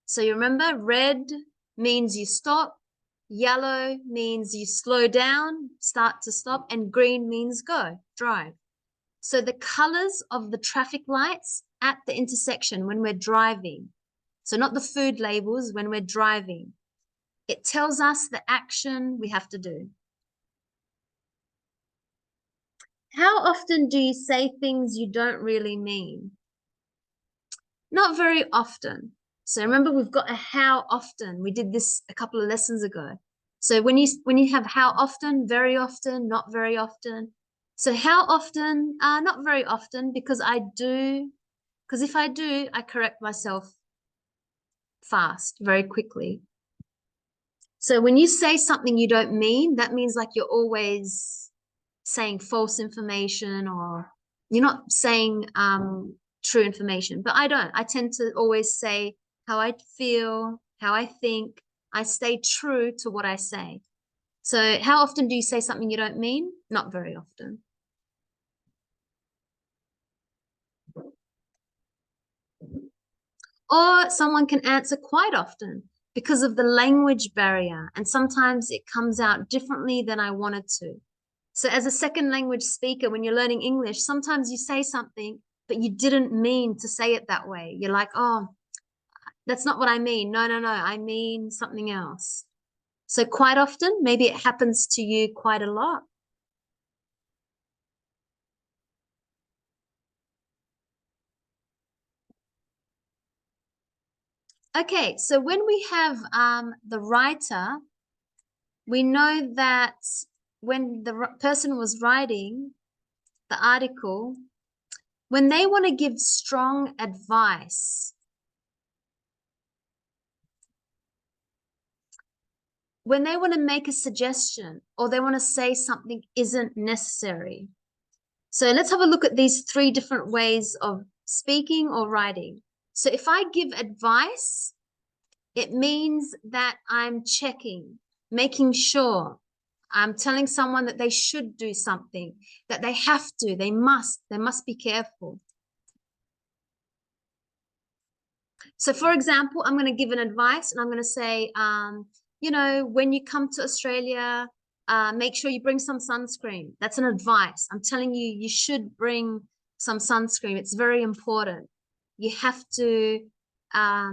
So you remember, red means you stop, yellow means you slow down, start to stop, and green means go, drive. So the colors of the traffic lights at the intersection when we're driving, so not the food labels, when we're driving, it tells us the action we have to do. How often do you say things you don't really mean? Not very often. So remember, we've got a how often. We did this a couple of lessons ago. So when you have how often, very often, not very often. So how often? Not very often, because if I do, I correct myself fast, very quickly. So when you say something you don't mean, that means like you're always saying false information, or you're not saying true information. But I don't. I tend to always say how I feel, how I think. I stay true to what I say. So how often do you say something you don't mean? Not very often. Or someone can answer quite often because of the language barrier. And sometimes it comes out differently than I wanted to. So as a second language speaker, when you're learning English, sometimes you say something, but you didn't mean to say it that way. You're like, oh, that's not what I mean. No, I mean something else. So quite often, maybe it happens to you quite a lot. Okay, so when we have the writer, we know that when the person was writing the article, when they want to give strong advice, when they want to make a suggestion or they want to say something isn't necessary. So let's have a look at these 3 different ways of speaking or writing. So if I give advice, it means that I'm checking, making sure. I'm telling someone that they should do something, that they have to, they must be careful. So for example, I'm going to give an advice and I'm going to say, you know, when you come to Australia, make sure you bring some sunscreen. That's an advice. I'm telling you, you should bring some sunscreen. It's very important. You have to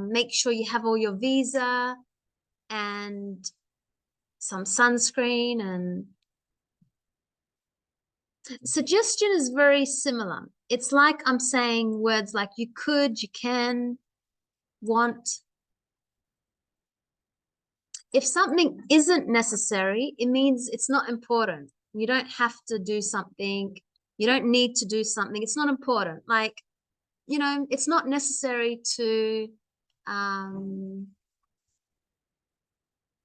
make sure you have all your visa and some sunscreen. And suggestion is very similar. It's like I'm saying words like you could, you can, want. If something isn't necessary, it means it's not important. You don't have to do something. You don't need to do something. It's not important. Like, you know, it's not necessary to,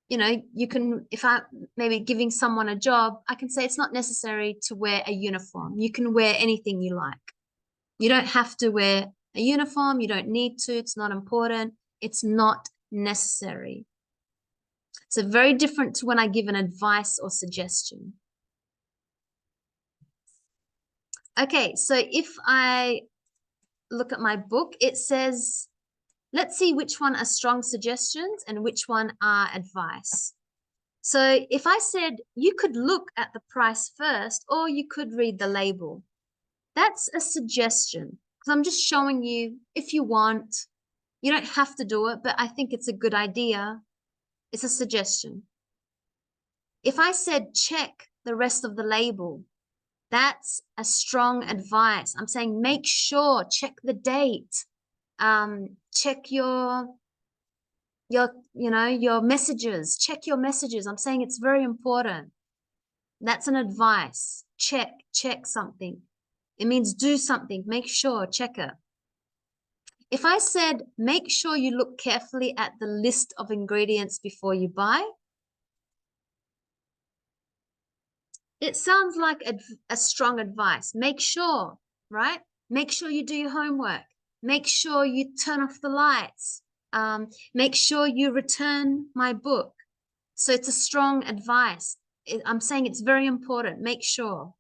you know, you can, if I maybe giving someone a job, I can say it's not necessary to wear a uniform. You can wear anything you like. You don't have to wear a uniform. You don't need to. It's not important. It's not necessary. So very different to when I give an advice or suggestion. Okay, so if I look at my book, it says, let's see which one are strong suggestions and which one are advice. So if I said you could look at the price first or you could read the label, that's a suggestion because I'm just showing you if you want. You don't have to do it, but I think it's a good idea. It's a suggestion. If I said check the rest of the label, that's a strong advice. I'm saying make sure, check the date, check your messages, check your messages. I'm saying it's very important. That's an advice. Check something. It means do something, make sure, check it. If I said make sure you look carefully at the list of ingredients before you buy, it sounds like a strong advice. Make sure, right? Make sure you do your homework. Make sure you turn off the lights. Make sure you return my book. So it's a strong advice. I'm saying it's very important. Make sure.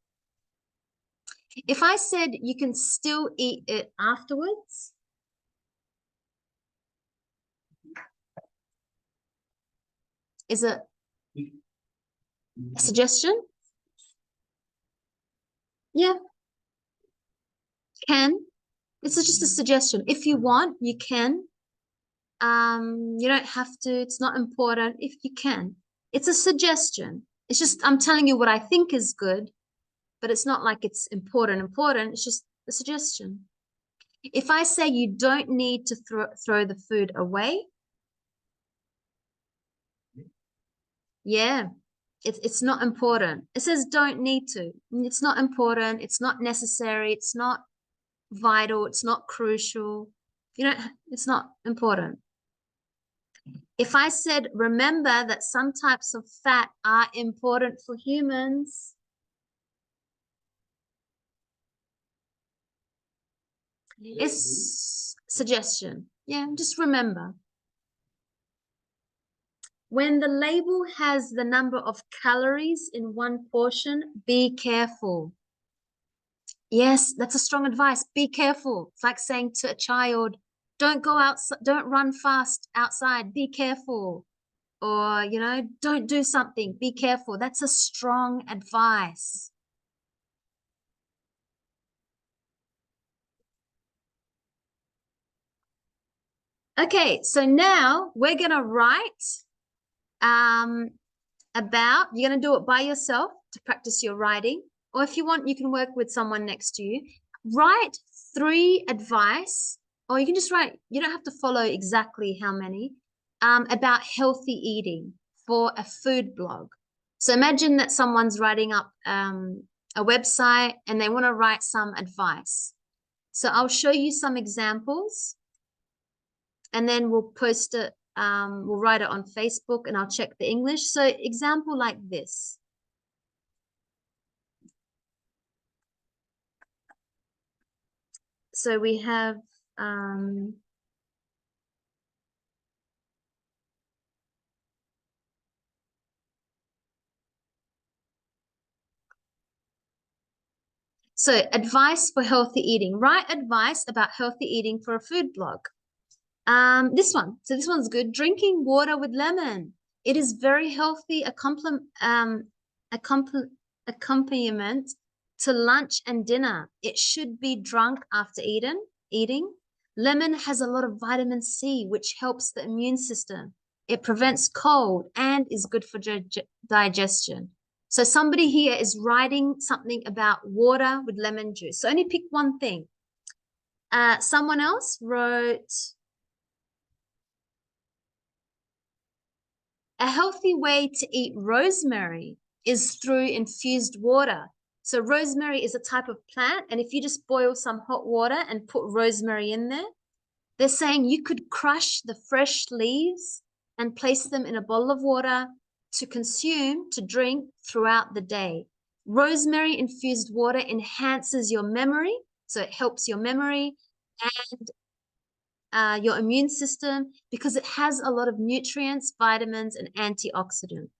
If I said you can still eat it afterwards, is it a suggestion? Yeah. Can. It's just a suggestion. If you want, you can. You don't have to. It's not important if you can. It's a suggestion. It's just I'm telling you what I think is good, but it's not like it's important. It's just a suggestion. If I say you don't need to throw the food away, yeah, it's not important. It says don't need to. It's not important. It's not necessary. It's not vital. It's not crucial. It's not important. If I said, remember that some types of fat are important for humans, it's suggestion. Yeah, just remember. When the label has the number of calories in one portion, be careful. Yes, that's a strong advice. Be careful. It's like saying to a child, don't go outside, don't run fast outside, be careful. Or, don't do something, be careful. That's a strong advice. Okay, so now we're going to write you're going to do it by yourself to practice your writing. Or if you want, you can work with someone next to you. Write 3 advice, or you can just write, you don't have to follow exactly how many, about healthy eating for a food blog. So imagine that someone's writing up a website and they want to write some advice. So I'll show you some examples and then we'll post it, we'll write it on Facebook and I'll check the English. So example like this. So we have, so advice for healthy eating. Write advice about healthy eating for a food blog. This one. So this one's good. Drinking water with lemon. It is very healthy, accompaniment to lunch and dinner. It should be drunk after eating. Lemon has a lot of vitamin C, which helps the immune system. It prevents cold and is good for digestion. So somebody here is writing something about water with lemon juice. So only pick one thing. Someone else wrote, a healthy way to eat rosemary is through infused water. So rosemary is a type of plant, and if you just boil some hot water and put rosemary in there, they're saying you could crush the fresh leaves and place them in a bottle of water to consume, to drink throughout the day. Rosemary infused water enhances your memory, so it helps your memory and your immune system because it has a lot of nutrients, vitamins, and antioxidants.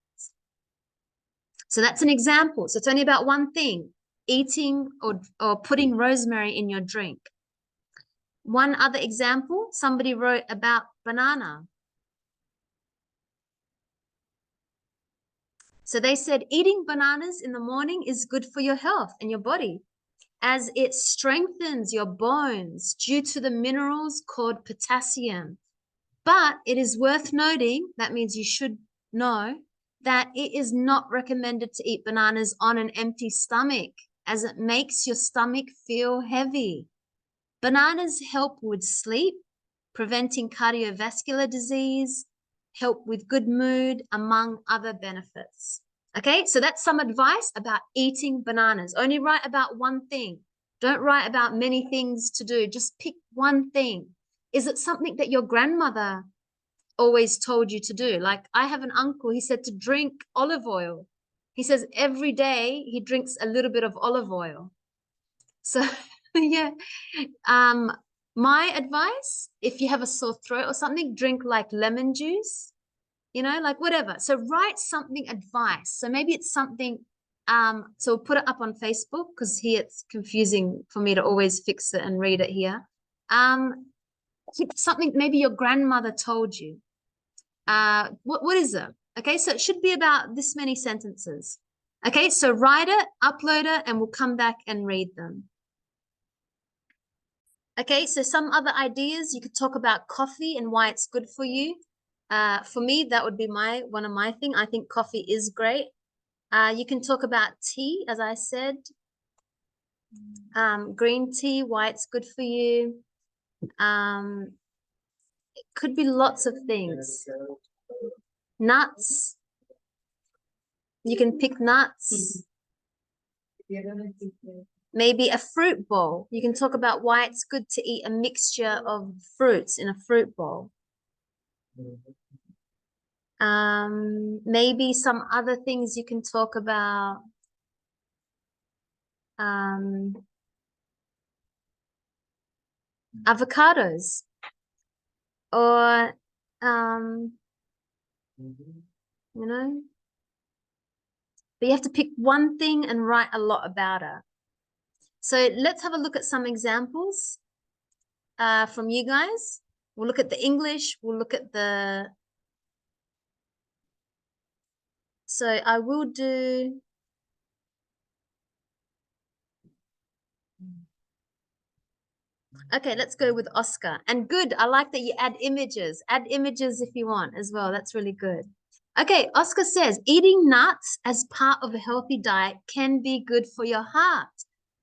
So that's an example. So it's only about one thing, eating or putting rosemary in your drink. One other example, somebody wrote about banana. So they said eating bananas in the morning is good for your health and your body, as it strengthens your bones due to the minerals called potassium. But it is worth noting, that means you should know, that it is not recommended to eat bananas on an empty stomach, as it makes your stomach feel heavy. Bananas help with sleep, preventing cardiovascular disease, help with good mood, among other benefits. Okay, so that's some advice about eating bananas. Only write about one thing. Don't write about many things to do. Just pick one thing. Is it something that your grandmother always told you to do? Like I have an uncle, he said to drink olive oil. He says every day he drinks a little bit of olive oil. So yeah, my advice, if you have a sore throat or something, drink like lemon juice, like whatever. So write something advice. So maybe it's something, so we'll put it up on Facebook because here it's confusing for me to always fix it and read it here. Something maybe your grandmother told you. What is it? Okay, so it should be about this many sentences. Okay, so write it, upload it, and we'll come back and read them. Okay, so some other ideas, you could talk about coffee and why it's good for you. For me, that would be one of my things. I think coffee is great. You can talk about tea, as I said. Green tea, why it's good for you. It could be lots of things. Nuts. You can pick nuts. Maybe a fruit bowl. You can talk about why it's good to eat a mixture of fruits in a fruit bowl. Maybe some other things you can talk about. Avocados or but you have to pick one thing and write a lot about it. So let's have a look at some examples from you guys. We'll look at the English, we'll look at the, so I will do, okay, let's go with Oscar. And good, I like that you add images. Add images if you want as well. That's really good. Okay, Oscar says, eating nuts as part of a healthy diet can be good for your heart.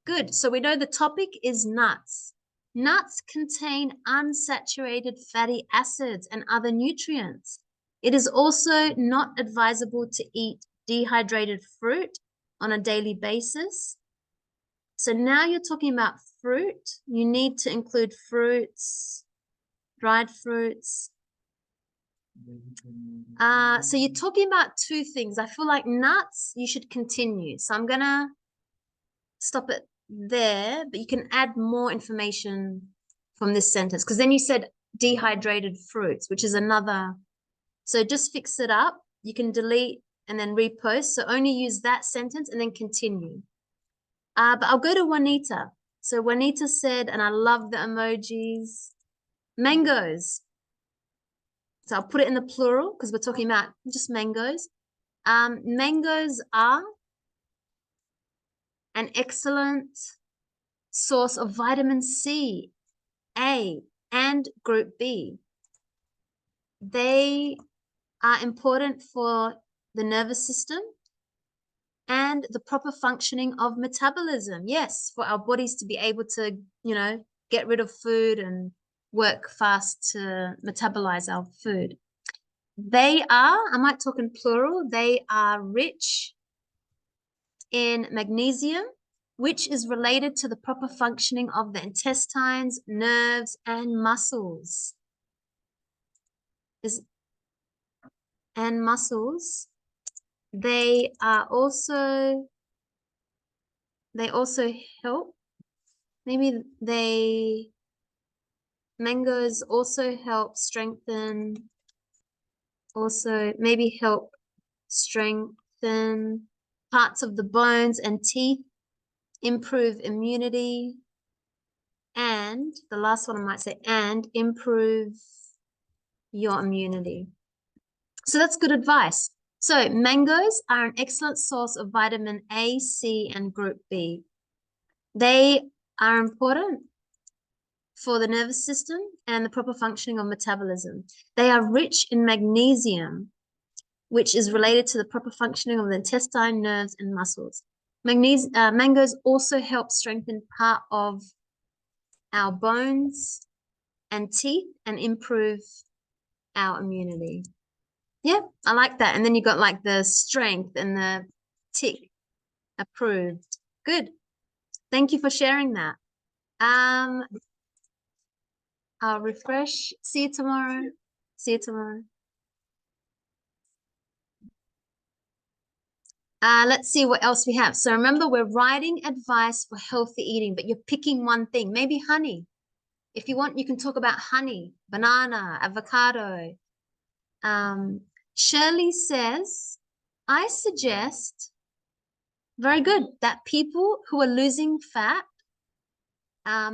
Good, so we know the topic is nuts. Nuts contain unsaturated fatty acids and other nutrients. It is also not advisable to eat dehydrated fruit on a daily basis. So now you're talking about fruit. You need to include fruits, dried fruits. So you're talking about two things. I feel like nuts, you should continue. So I'm gonna stop it there, but you can add more information from this sentence, because then you said dehydrated fruits, which is another. So just fix it up. You can delete and then repost. So only use that sentence and then continue. But I'll go to Juanita. So Juanita said, and I love the emojis, mangoes. So I'll put it in the plural because we're talking about just mangoes. Mangoes are an excellent source of vitamin C, A, and group B. They are important for the nervous system and the proper functioning of metabolism. Yes, for our bodies to be able to, get rid of food and work fast to metabolize our food. They are, I might talk in plural, they are rich in magnesium, which is related to the proper functioning of the intestines, nerves, and muscles. They also help, mangoes also help strengthen parts of the bones and teeth, improve immunity, and the last one I might say, and improve your immunity. So that's good advice. So mangoes are an excellent source of vitamin A, C, and group B. They are important for the nervous system and the proper functioning of metabolism. They are rich in magnesium, which is related to the proper functioning of the intestine, nerves, and muscles. Mangoes also help strengthen part of our bones and teeth and improve our immunity. Yeah, I like that. And then you got like the strength and the tick, approved. Good. Thank you for sharing that. I'll refresh. See you tomorrow. See you tomorrow. Let's see what else we have. So remember, we're writing advice for healthy eating, but you're picking one thing, maybe honey. If you want, you can talk about honey, banana, avocado. Shirley says, I suggest, very good, that people who are losing fat, I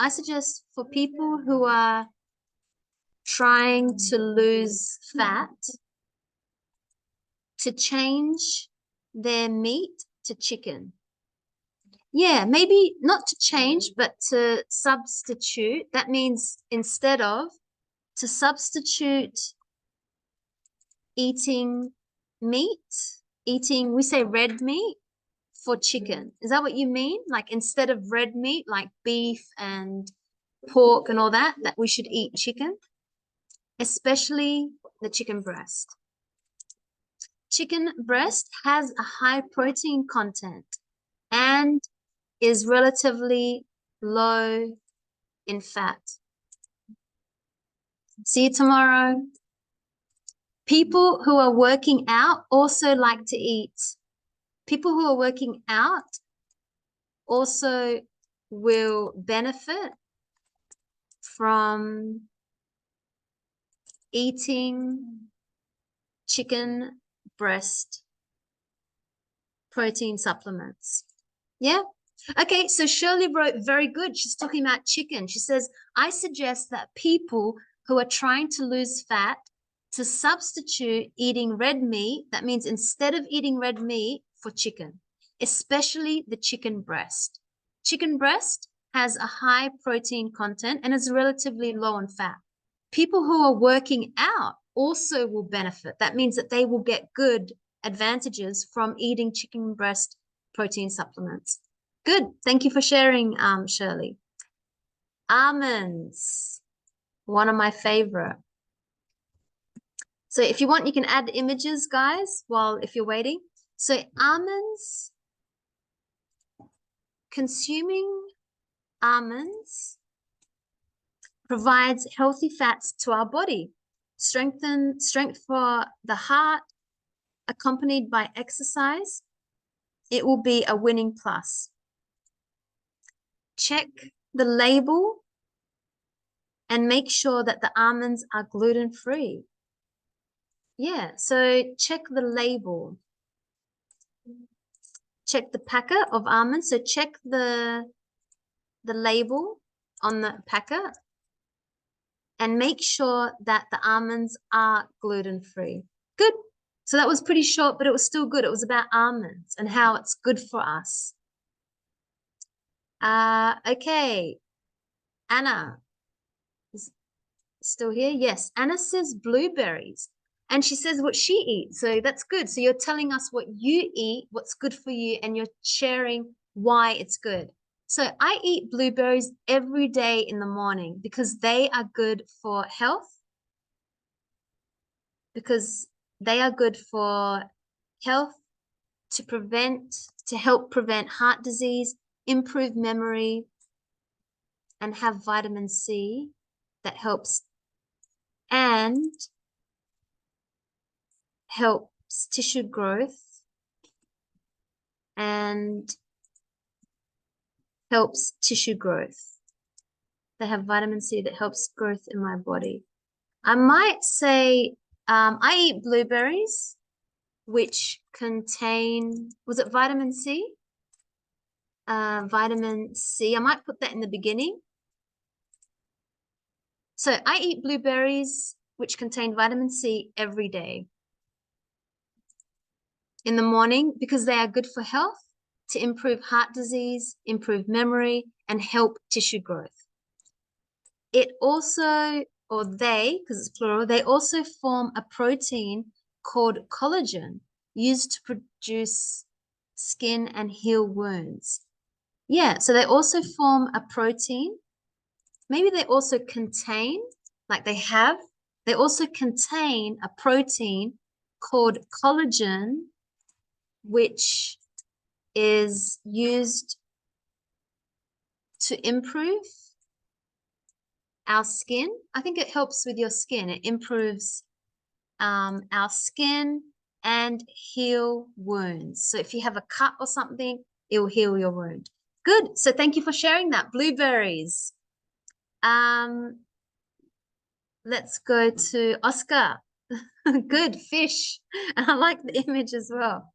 suggest for people who are trying to lose fat, to change their meat to chicken. Yeah, maybe not to change, but to substitute. That means instead of, to substitute eating meat, we say red meat, for chicken. Is that what you mean? Like instead of red meat, like beef and pork and all that, that we should eat chicken, especially the chicken breast. Chicken breast has a high protein content and is relatively low in fat. See you tomorrow. People who are working out also like to eat. People who are working out also will benefit from eating chicken breast protein supplements. Yeah. Okay, so Shirley wrote very good. She's talking about chicken. She says, I suggest that people who are trying to lose fat to substitute eating red meat, that means instead of eating red meat, for chicken, especially the chicken breast. Chicken breast has a high protein content and is relatively low in fat. People who are working out also will benefit. That means that they will get good advantages from eating chicken breast protein supplements. Good. Thank you for sharing, Shirley. Almonds, one of my favorite. So if you want, you can add images, guys, while if you're waiting. So almonds, consuming almonds provides healthy fats to our body, strength for the heart, accompanied by exercise. It will be a winning plus. Check the label and make sure that the almonds are gluten-free. Yeah, so check the label. Check the packet of almonds. So check the label on the packet and make sure that the almonds are gluten-free. Good. So that was pretty short, but it was still good. It was about almonds and how it's good for us. Okay. Anna is still here. Yes. Anna says blueberries. And she says what she eats. So that's good. So you're telling us what you eat, what's good for you, and you're sharing why it's good. So I eat blueberries every day in the morning because they are good for health, because they are good for health, to help prevent heart disease, improve memory, and have vitamin C that helps and helps tissue growth and helps tissue growth. They have vitamin C that helps growth in my body. I might say I eat blueberries, which contain, was it vitamin C? Vitamin C, I might put that in the beginning. So I eat blueberries, which contain vitamin C every day in the morning because they are good for health, to improve heart disease, improve memory, and help tissue growth. It also, or they, because it's plural, they also form a protein called collagen used to produce skin and heal wounds. Yeah, so they also form a protein. Maybe they also contain, like they also contain a protein called collagen, which is used to improve our skin. I think it helps with your skin. It improves our skin and heal wounds. So if you have a cut or something, it will heal your wound. Good. So thank you for sharing that. Blueberries. Let's go to Oscar. Good. Fish. And I like the image as well.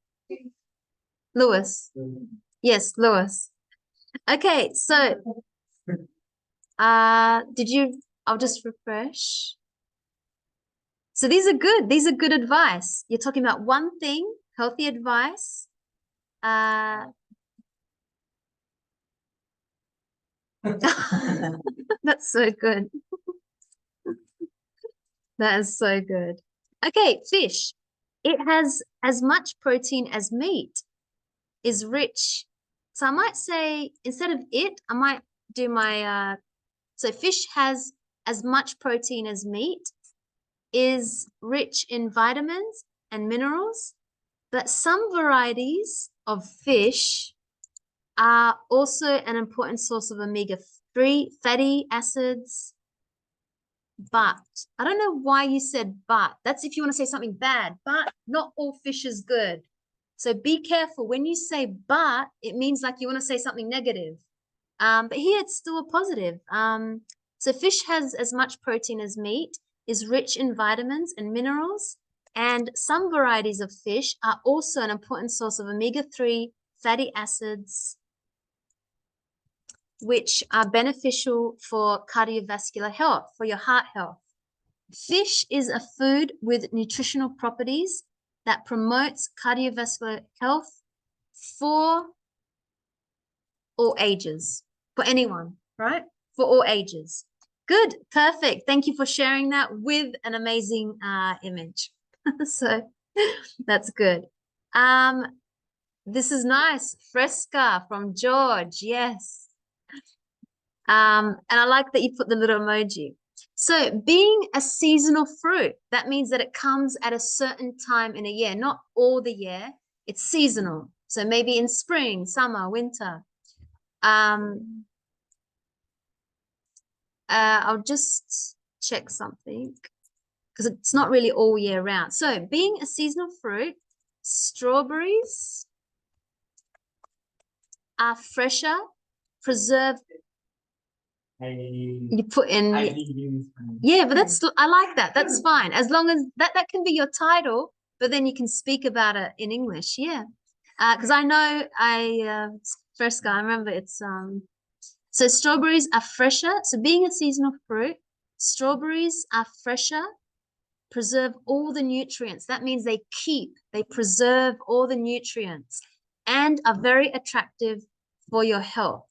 Lewis. Yes, Lewis. Okay, so I'll just refresh. So these are good. These are good advice. You're talking about one thing, healthy advice. That's so good. That is so good. Okay, fish. It has as much protein as meat, is rich. So I might say, instead of it, I might do my, so fish has as much protein as meat, is rich in vitamins and minerals, but some varieties of fish are also an important source of omega-3 fatty acids. But I don't know why you said but. That's if you want to say something bad, but not all fish is good. So be careful. When you say but, it means like you want to say something negative. But here it's still a positive. So fish has as much protein as meat, is rich in vitamins and minerals, and some varieties of fish are also an important source of omega-3 fatty acids, which are beneficial for cardiovascular health, for your heart health. Fish is a food with nutritional properties that promotes cardiovascular health for all ages, for anyone, right? For all ages. Good, perfect. Thank you for sharing that with an amazing image. So that's good. This is nice. Fresca from George, yes. And I like that you put the little emoji. So being a seasonal fruit, that means that it comes at a certain time in a year, not all the year. It's seasonal. So maybe in spring, summer, winter. I'll just check something because it's not really all year round. So being a seasonal fruit, strawberries are fresher, preserved. You put in, yeah, but that's, I like that. That's fine. As long as that can be your title, but then you can speak about it in English. Yeah. Because I know first guy, I remember it's, so strawberries are fresher. So being a seasonal fruit, strawberries are fresher, preserve all the nutrients. That means they preserve all the nutrients and are very attractive for your health.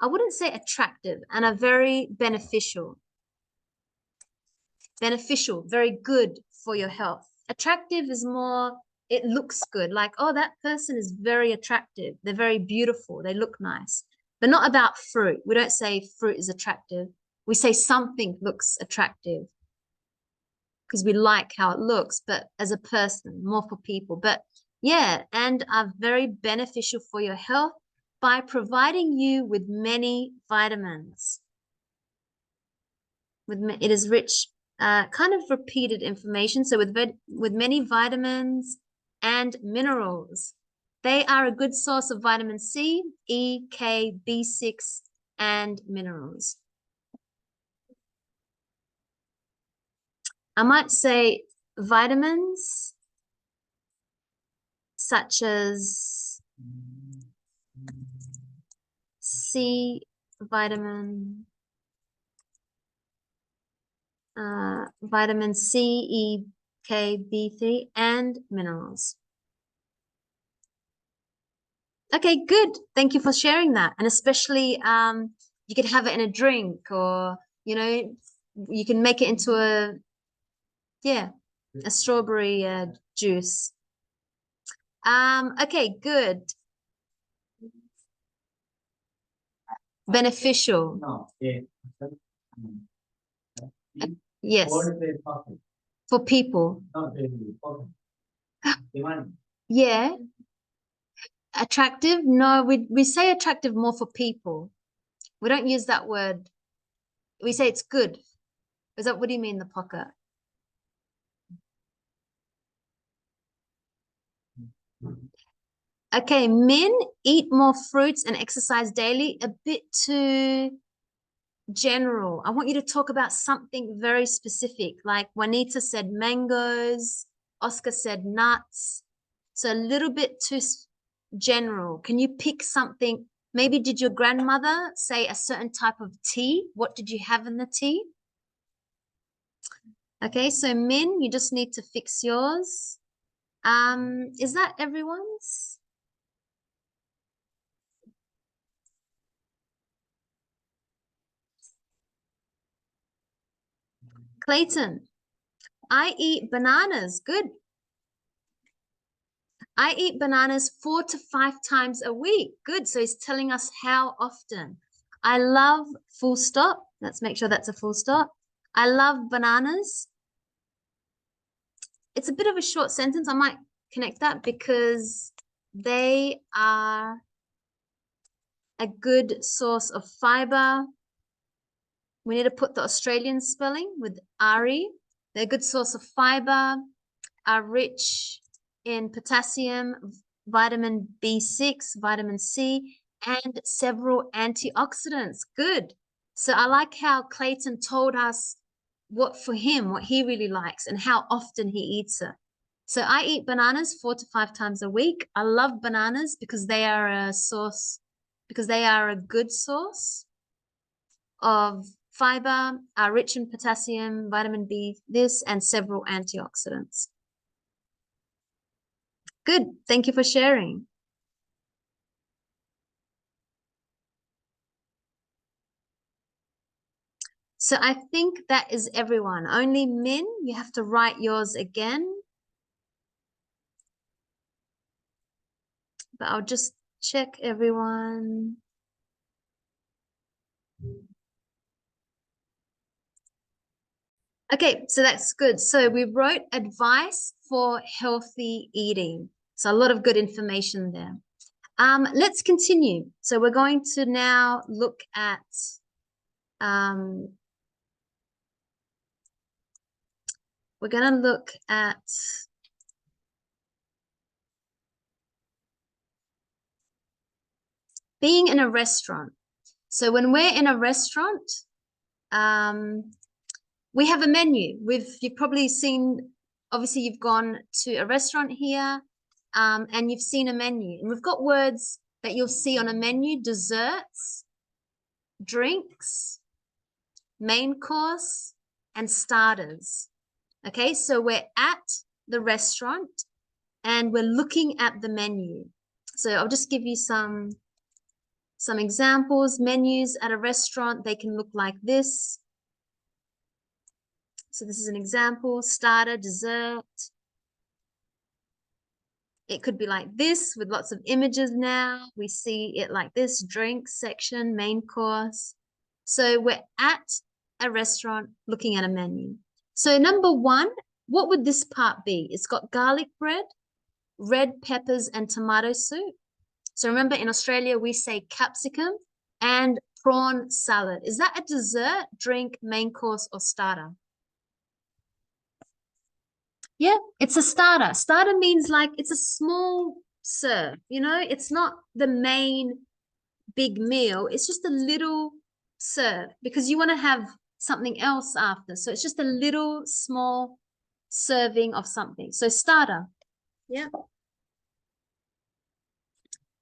I wouldn't say attractive, and are very beneficial. Beneficial, very good for your health. Attractive is more, it looks good. Like, oh, that person is very attractive. They're very beautiful. They look nice. But not about fruit. We don't say fruit is attractive. We say something looks attractive because we like how it looks, but as a person, more for people. But yeah, and are very beneficial for your health by providing you with many vitamins. It is rich, kind of repeated information. So with many vitamins and minerals. They are a good source of vitamin C, E, K, B6, and minerals. I might say vitamins such as C vitamin, vitamin C, E, K, B3, and minerals. Okay, good. Thank you for sharing that. And especially, you could have it in a drink, or, you know, you can make it into a strawberry juice. Okay, good. Beneficial. No, yeah. Yes, Or the pocket. for people. Not the pocket. The money. Yeah. Attractive? No, we say attractive more for people. We don't use that word. We say it's good. Is that, what do you mean, the pocket? Okay, men eat more fruits and exercise daily. A bit too general. I want you to talk about something very specific. Like Juanita said mangoes, Oscar said nuts. So a little bit too general. Can you pick something? Maybe did your grandmother say a certain type of tea? What did you have in the tea? Okay, so Min, you just need to fix yours. Is that everyone's? Clayton, I eat bananas. Good. I eat bananas 4 to 5 times a week. Good. So he's telling us how often. I love, full stop. Let's make sure that's a full stop. I love bananas. It's a bit of a short sentence. I might connect that because they are a good source of fiber. We need to put the Australian spelling with Ari. They're a good source of fiber, are rich in potassium, vitamin B6, vitamin C, and several antioxidants. Good. So I like how Clayton told us what he really likes and how often he eats it. So I eat bananas 4 to 5 times a week. I love bananas because they are a good source of fiber, are rich in potassium, vitamin B, and several antioxidants. Good. Thank you for sharing. So I think that is everyone. Only Min, you have to write yours again. But I'll just check everyone. Okay, so that's good. So we wrote advice for healthy eating. So a lot of good information there. Let's continue. So we're going to now look at being in a restaurant. So when we're in a restaurant, we have a menu. You've probably seen, obviously you've gone to a restaurant here, and you've seen a menu. And we've got words that you'll see on a menu: desserts, drinks, main course, and starters. Okay, so we're at the restaurant and we're looking at the menu. So I'll just give you some examples. Menus at a restaurant, they can look like this. So this is an example: starter, dessert. It could be like this with lots of images now. We see it like this: drink section, main course. So we're at a restaurant looking at a menu. So number one, what would this part be? It's got garlic bread, red peppers, and tomato soup. So remember, in Australia, we say capsicum and prawn salad. Is that a dessert, drink, main course, or starter? Yeah, it's a starter. Starter means like it's a small serve, you know, it's not the main big meal. It's just a little serve because you want to have something else after. So it's just a little small serving of something. So starter. Yeah.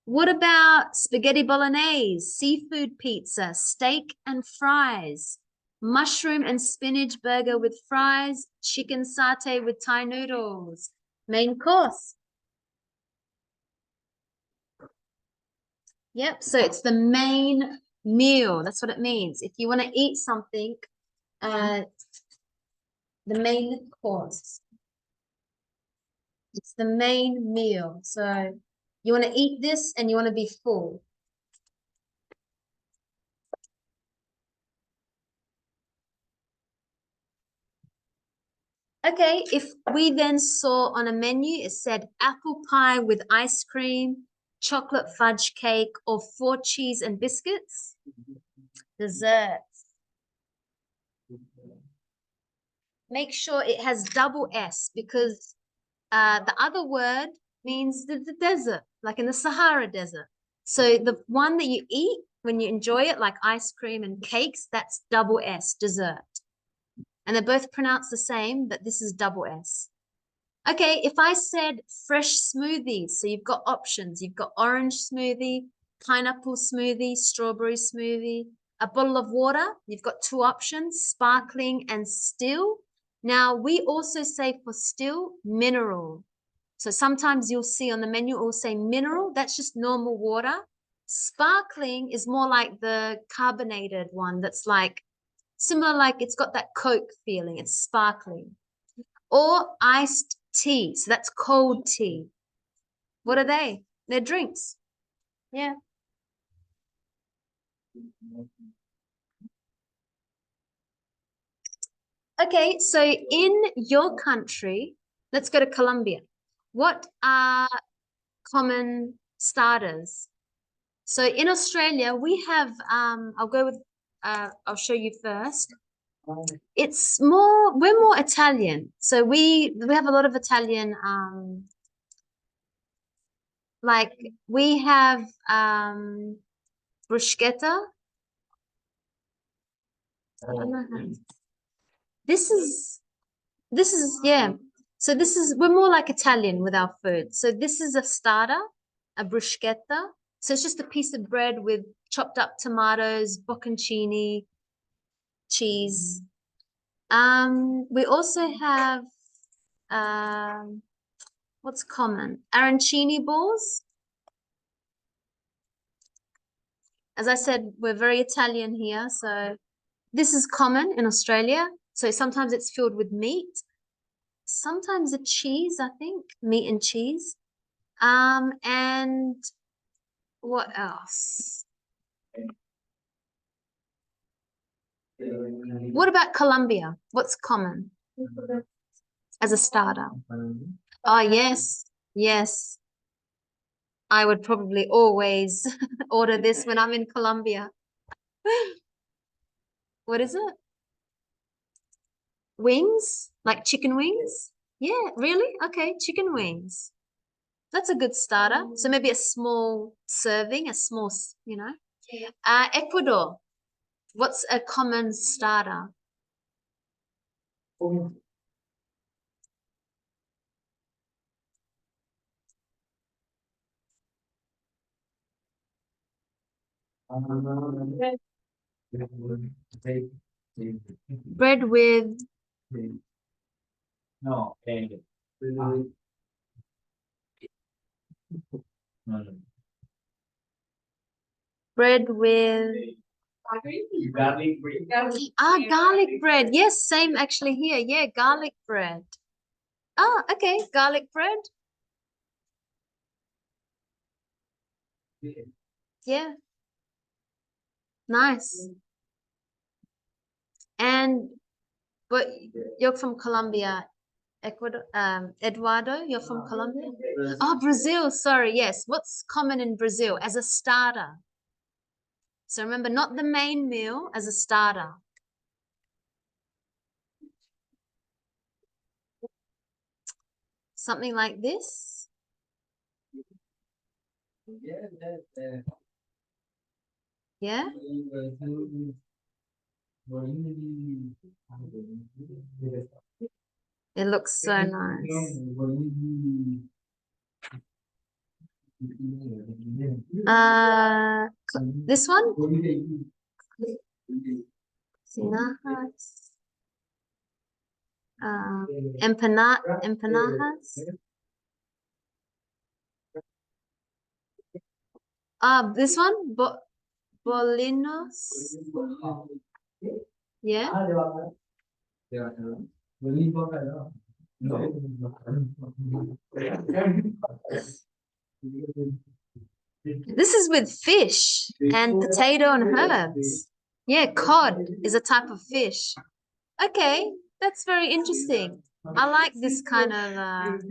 What about spaghetti bolognese, seafood pizza, steak and fries, mushroom and spinach burger with fries, chicken satay with Thai noodles, main course? Yep, so it's the main meal. That's what it means. If you want to eat something, the main course. It's the main meal. So you want to eat this and you want to be full. Okay, if we then saw on a menu, it said apple pie with ice cream, chocolate fudge cake, or 4 cheese and biscuits. Desserts. Make sure it has double S because the other word means the desert, like in the Sahara Desert. So the one that you eat when you enjoy it, like ice cream and cakes, that's double S, dessert. And they're both pronounced the same, but this is double S. Okay, if I said fresh smoothies, so you've got options. You've got orange smoothie, pineapple smoothie, strawberry smoothie, a bottle of water. You've got 2 options, sparkling and still. Now, we also say for still, mineral. So sometimes you'll see on the menu, it will say mineral. That's just normal water. Sparkling is more like the carbonated one that's like similar, like it's got that Coke feeling. It's sparkling. Or iced tea. So that's cold tea. What are they? They're drinks. Yeah. Okay, so in your country, let's go to Colombia. What are common starters? So in Australia, we have, I'll show you first. It's more, we're more Italian. So we have a lot of Italian, like we have bruschetta. I don't know how. This is, yeah. So this is, we're more like Italian with our food. So this is a starter, a bruschetta. So it's just a piece of bread with chopped up tomatoes, bocconcini, cheese. We also have, what's common? Arancini balls. As I said, we're very Italian here. So this is common in Australia. So sometimes it's filled with meat. Sometimes a cheese, I think, meat and cheese. And what else? What about Colombia? What's common as a starter? Oh, yes, yes. I would probably always order this when I'm in Colombia. What is it? Wings? Like chicken wings? Yeah, really? Okay, chicken wings. That's a good starter. So maybe a small serving, a small, you know. Ecuador. What's a common starter? Bread with No, no, no. bread with Garlic bread. garlic bread. Yes, same actually here. Yeah, garlic bread. Oh, okay, garlic bread. Yeah. Nice. And but you're from Colombia, Ecuador, Eduardo, you're from Colombia? Oh, Brazil, sorry, yes. What's common in Brazil as a starter? So remember, not the main meal, as a starter. Something like this? Yeah? It looks so nice. This one? Empanadas. Empanadas. This one? Bolinos. Yeah. This is with fish and potato and herbs. Yeah, cod is a type of fish. Okay, that's very interesting. I like this kind of.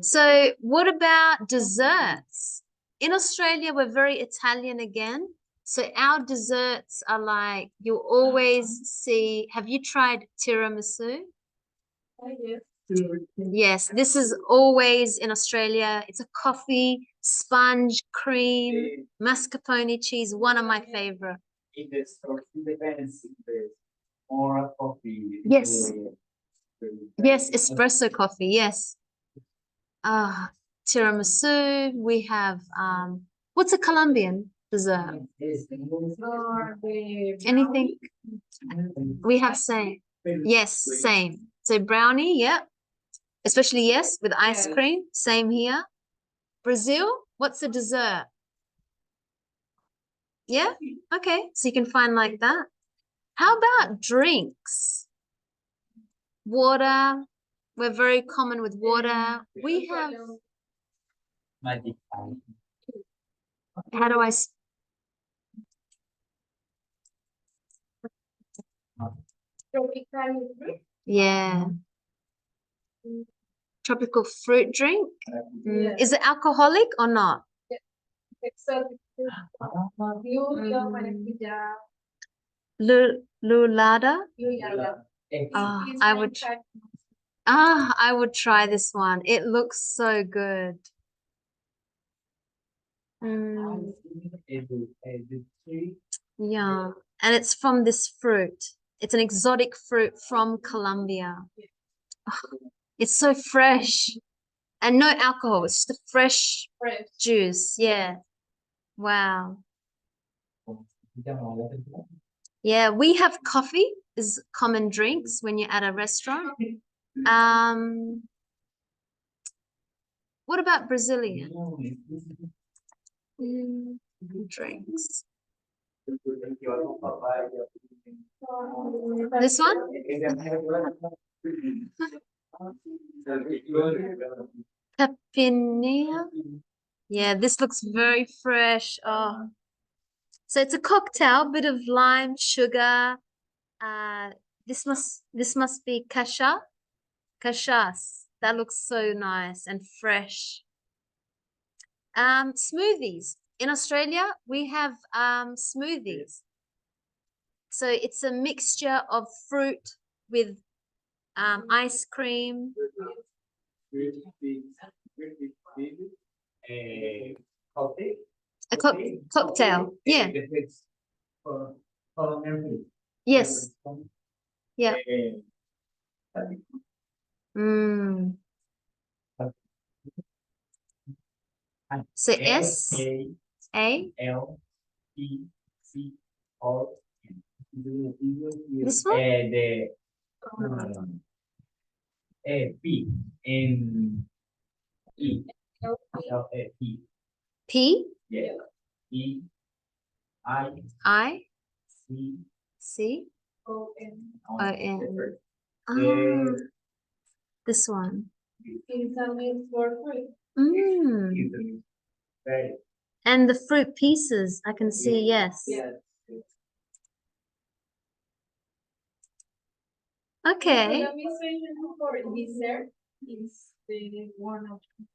So, what about desserts? In Australia, we're very Italian again. So, our desserts are like you'll always see. Have you tried tiramisu? Yes, this is always in Australia. It's a coffee, sponge, cream, mascarpone cheese, one of my favorite. More coffee. Yes. Yes, espresso coffee, yes. Tiramisu, we have what's a Colombian dessert? Anything? We have same. Yes, same. So brownie, yeah. Especially yes, with ice cream, same here. Brazil, what's a dessert? Yeah, okay, so you can find like that. How about drinks? Water, we're very common with water. We have, how do I, yeah. Tropical fruit drink. Is it alcoholic or not? Lulada. I would try this one. It looks so good. Yeah, and it's from this fruit. It's an exotic fruit from Colombia. It's so fresh and no alcohol. It's just a fresh juice. Yeah. Wow. Yeah, we have coffee is common drinks when you're at a restaurant. What about Brazilian drinks? This one? Caipirinha. Yeah, this looks very fresh. Oh, So it's a cocktail, bit of lime, sugar. This must be kashas. That looks so nice and fresh. Smoothies. In Australia, we have smoothies. So it's a mixture of fruit with ice cream. Cocktail. A cocktail. Yeah. Yes. Yeah. Mm. So S A L E C O N. This one? The P N E L A P. P Yeah. E I I C C O O N. Ah, A. this one. Incoming for free. Mm. Right. And the fruit pieces, I can see, yes. Yes. Okay. Let me say for dessert is the one option.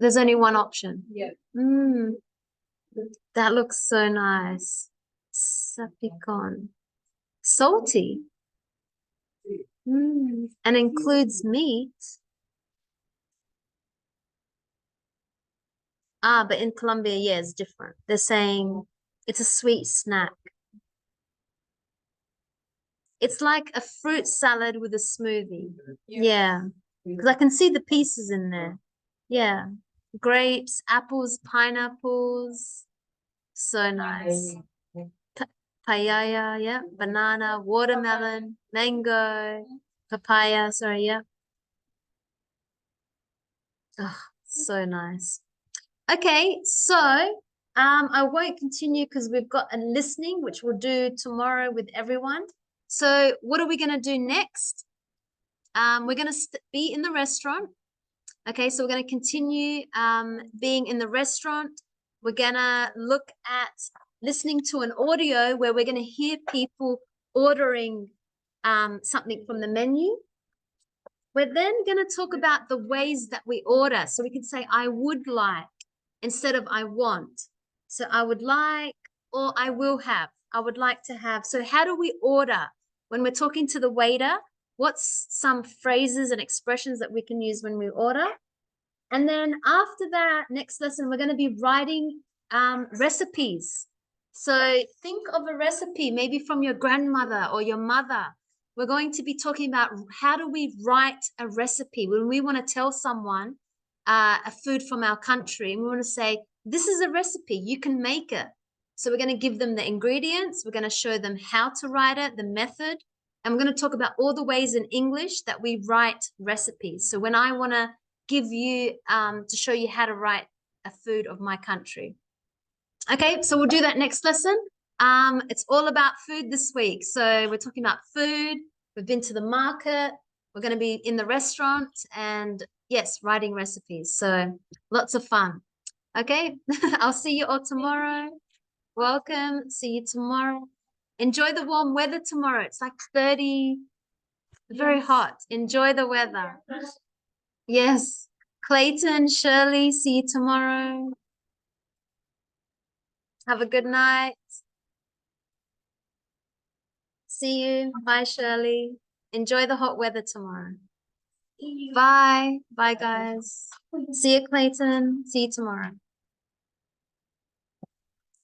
There's only one option. Yeah. Mm. That looks so nice. Sapicon. Salty. Mm. And includes meat. Ah, but in Colombia, yeah, it's different. They're saying it's a sweet snack. It's like a fruit salad with a smoothie. Yeah. Because I can see the pieces in there. Yeah. Grapes, apples, pineapples. So nice. Papaya, yeah. Banana, watermelon, mango, papaya, sorry, yeah. Oh, so nice. Okay, so I won't continue because we've got a listening, which we'll do tomorrow with everyone. So what are we going to do next? We're going to be in the restaurant. Okay, so we're going to continue being in the restaurant. We're going to look at listening to an audio where we're going to hear people ordering something from the menu. We're then going to talk about the ways that we order. So we can say, I would like, instead of I want. So I would like, or I will have. I would like to have. So how do we order? When we're talking to the waiter, what's some phrases and expressions that we can use when we order? And then after that, next lesson, we're going to be writing recipes. So think of a recipe, maybe from your grandmother or your mother. We're going to be talking about how do we write a recipe when we want to tell someone a food from our country, and we want to say, this is a recipe, you can make it. So we're going to give them the ingredients, we're going to show them how to write it, the method, and we're going to talk about all the ways in English that we write recipes. So when I want to give you to show you how to write a food of my country. Okay, so we'll do that next lesson. It's all about food this week. So we're talking about food. We've been to the market. We're going to be in the restaurant and yes, writing recipes. So lots of fun. Okay, I'll see you all tomorrow. Welcome. See you tomorrow. Enjoy the warm weather tomorrow. It's like 30, very hot. Enjoy the weather. Yes. Clayton, Shirley, see you tomorrow. Have a good night. See you. Bye, Shirley. Enjoy the hot weather tomorrow. Bye. Bye, guys. See you, Clayton. See you tomorrow.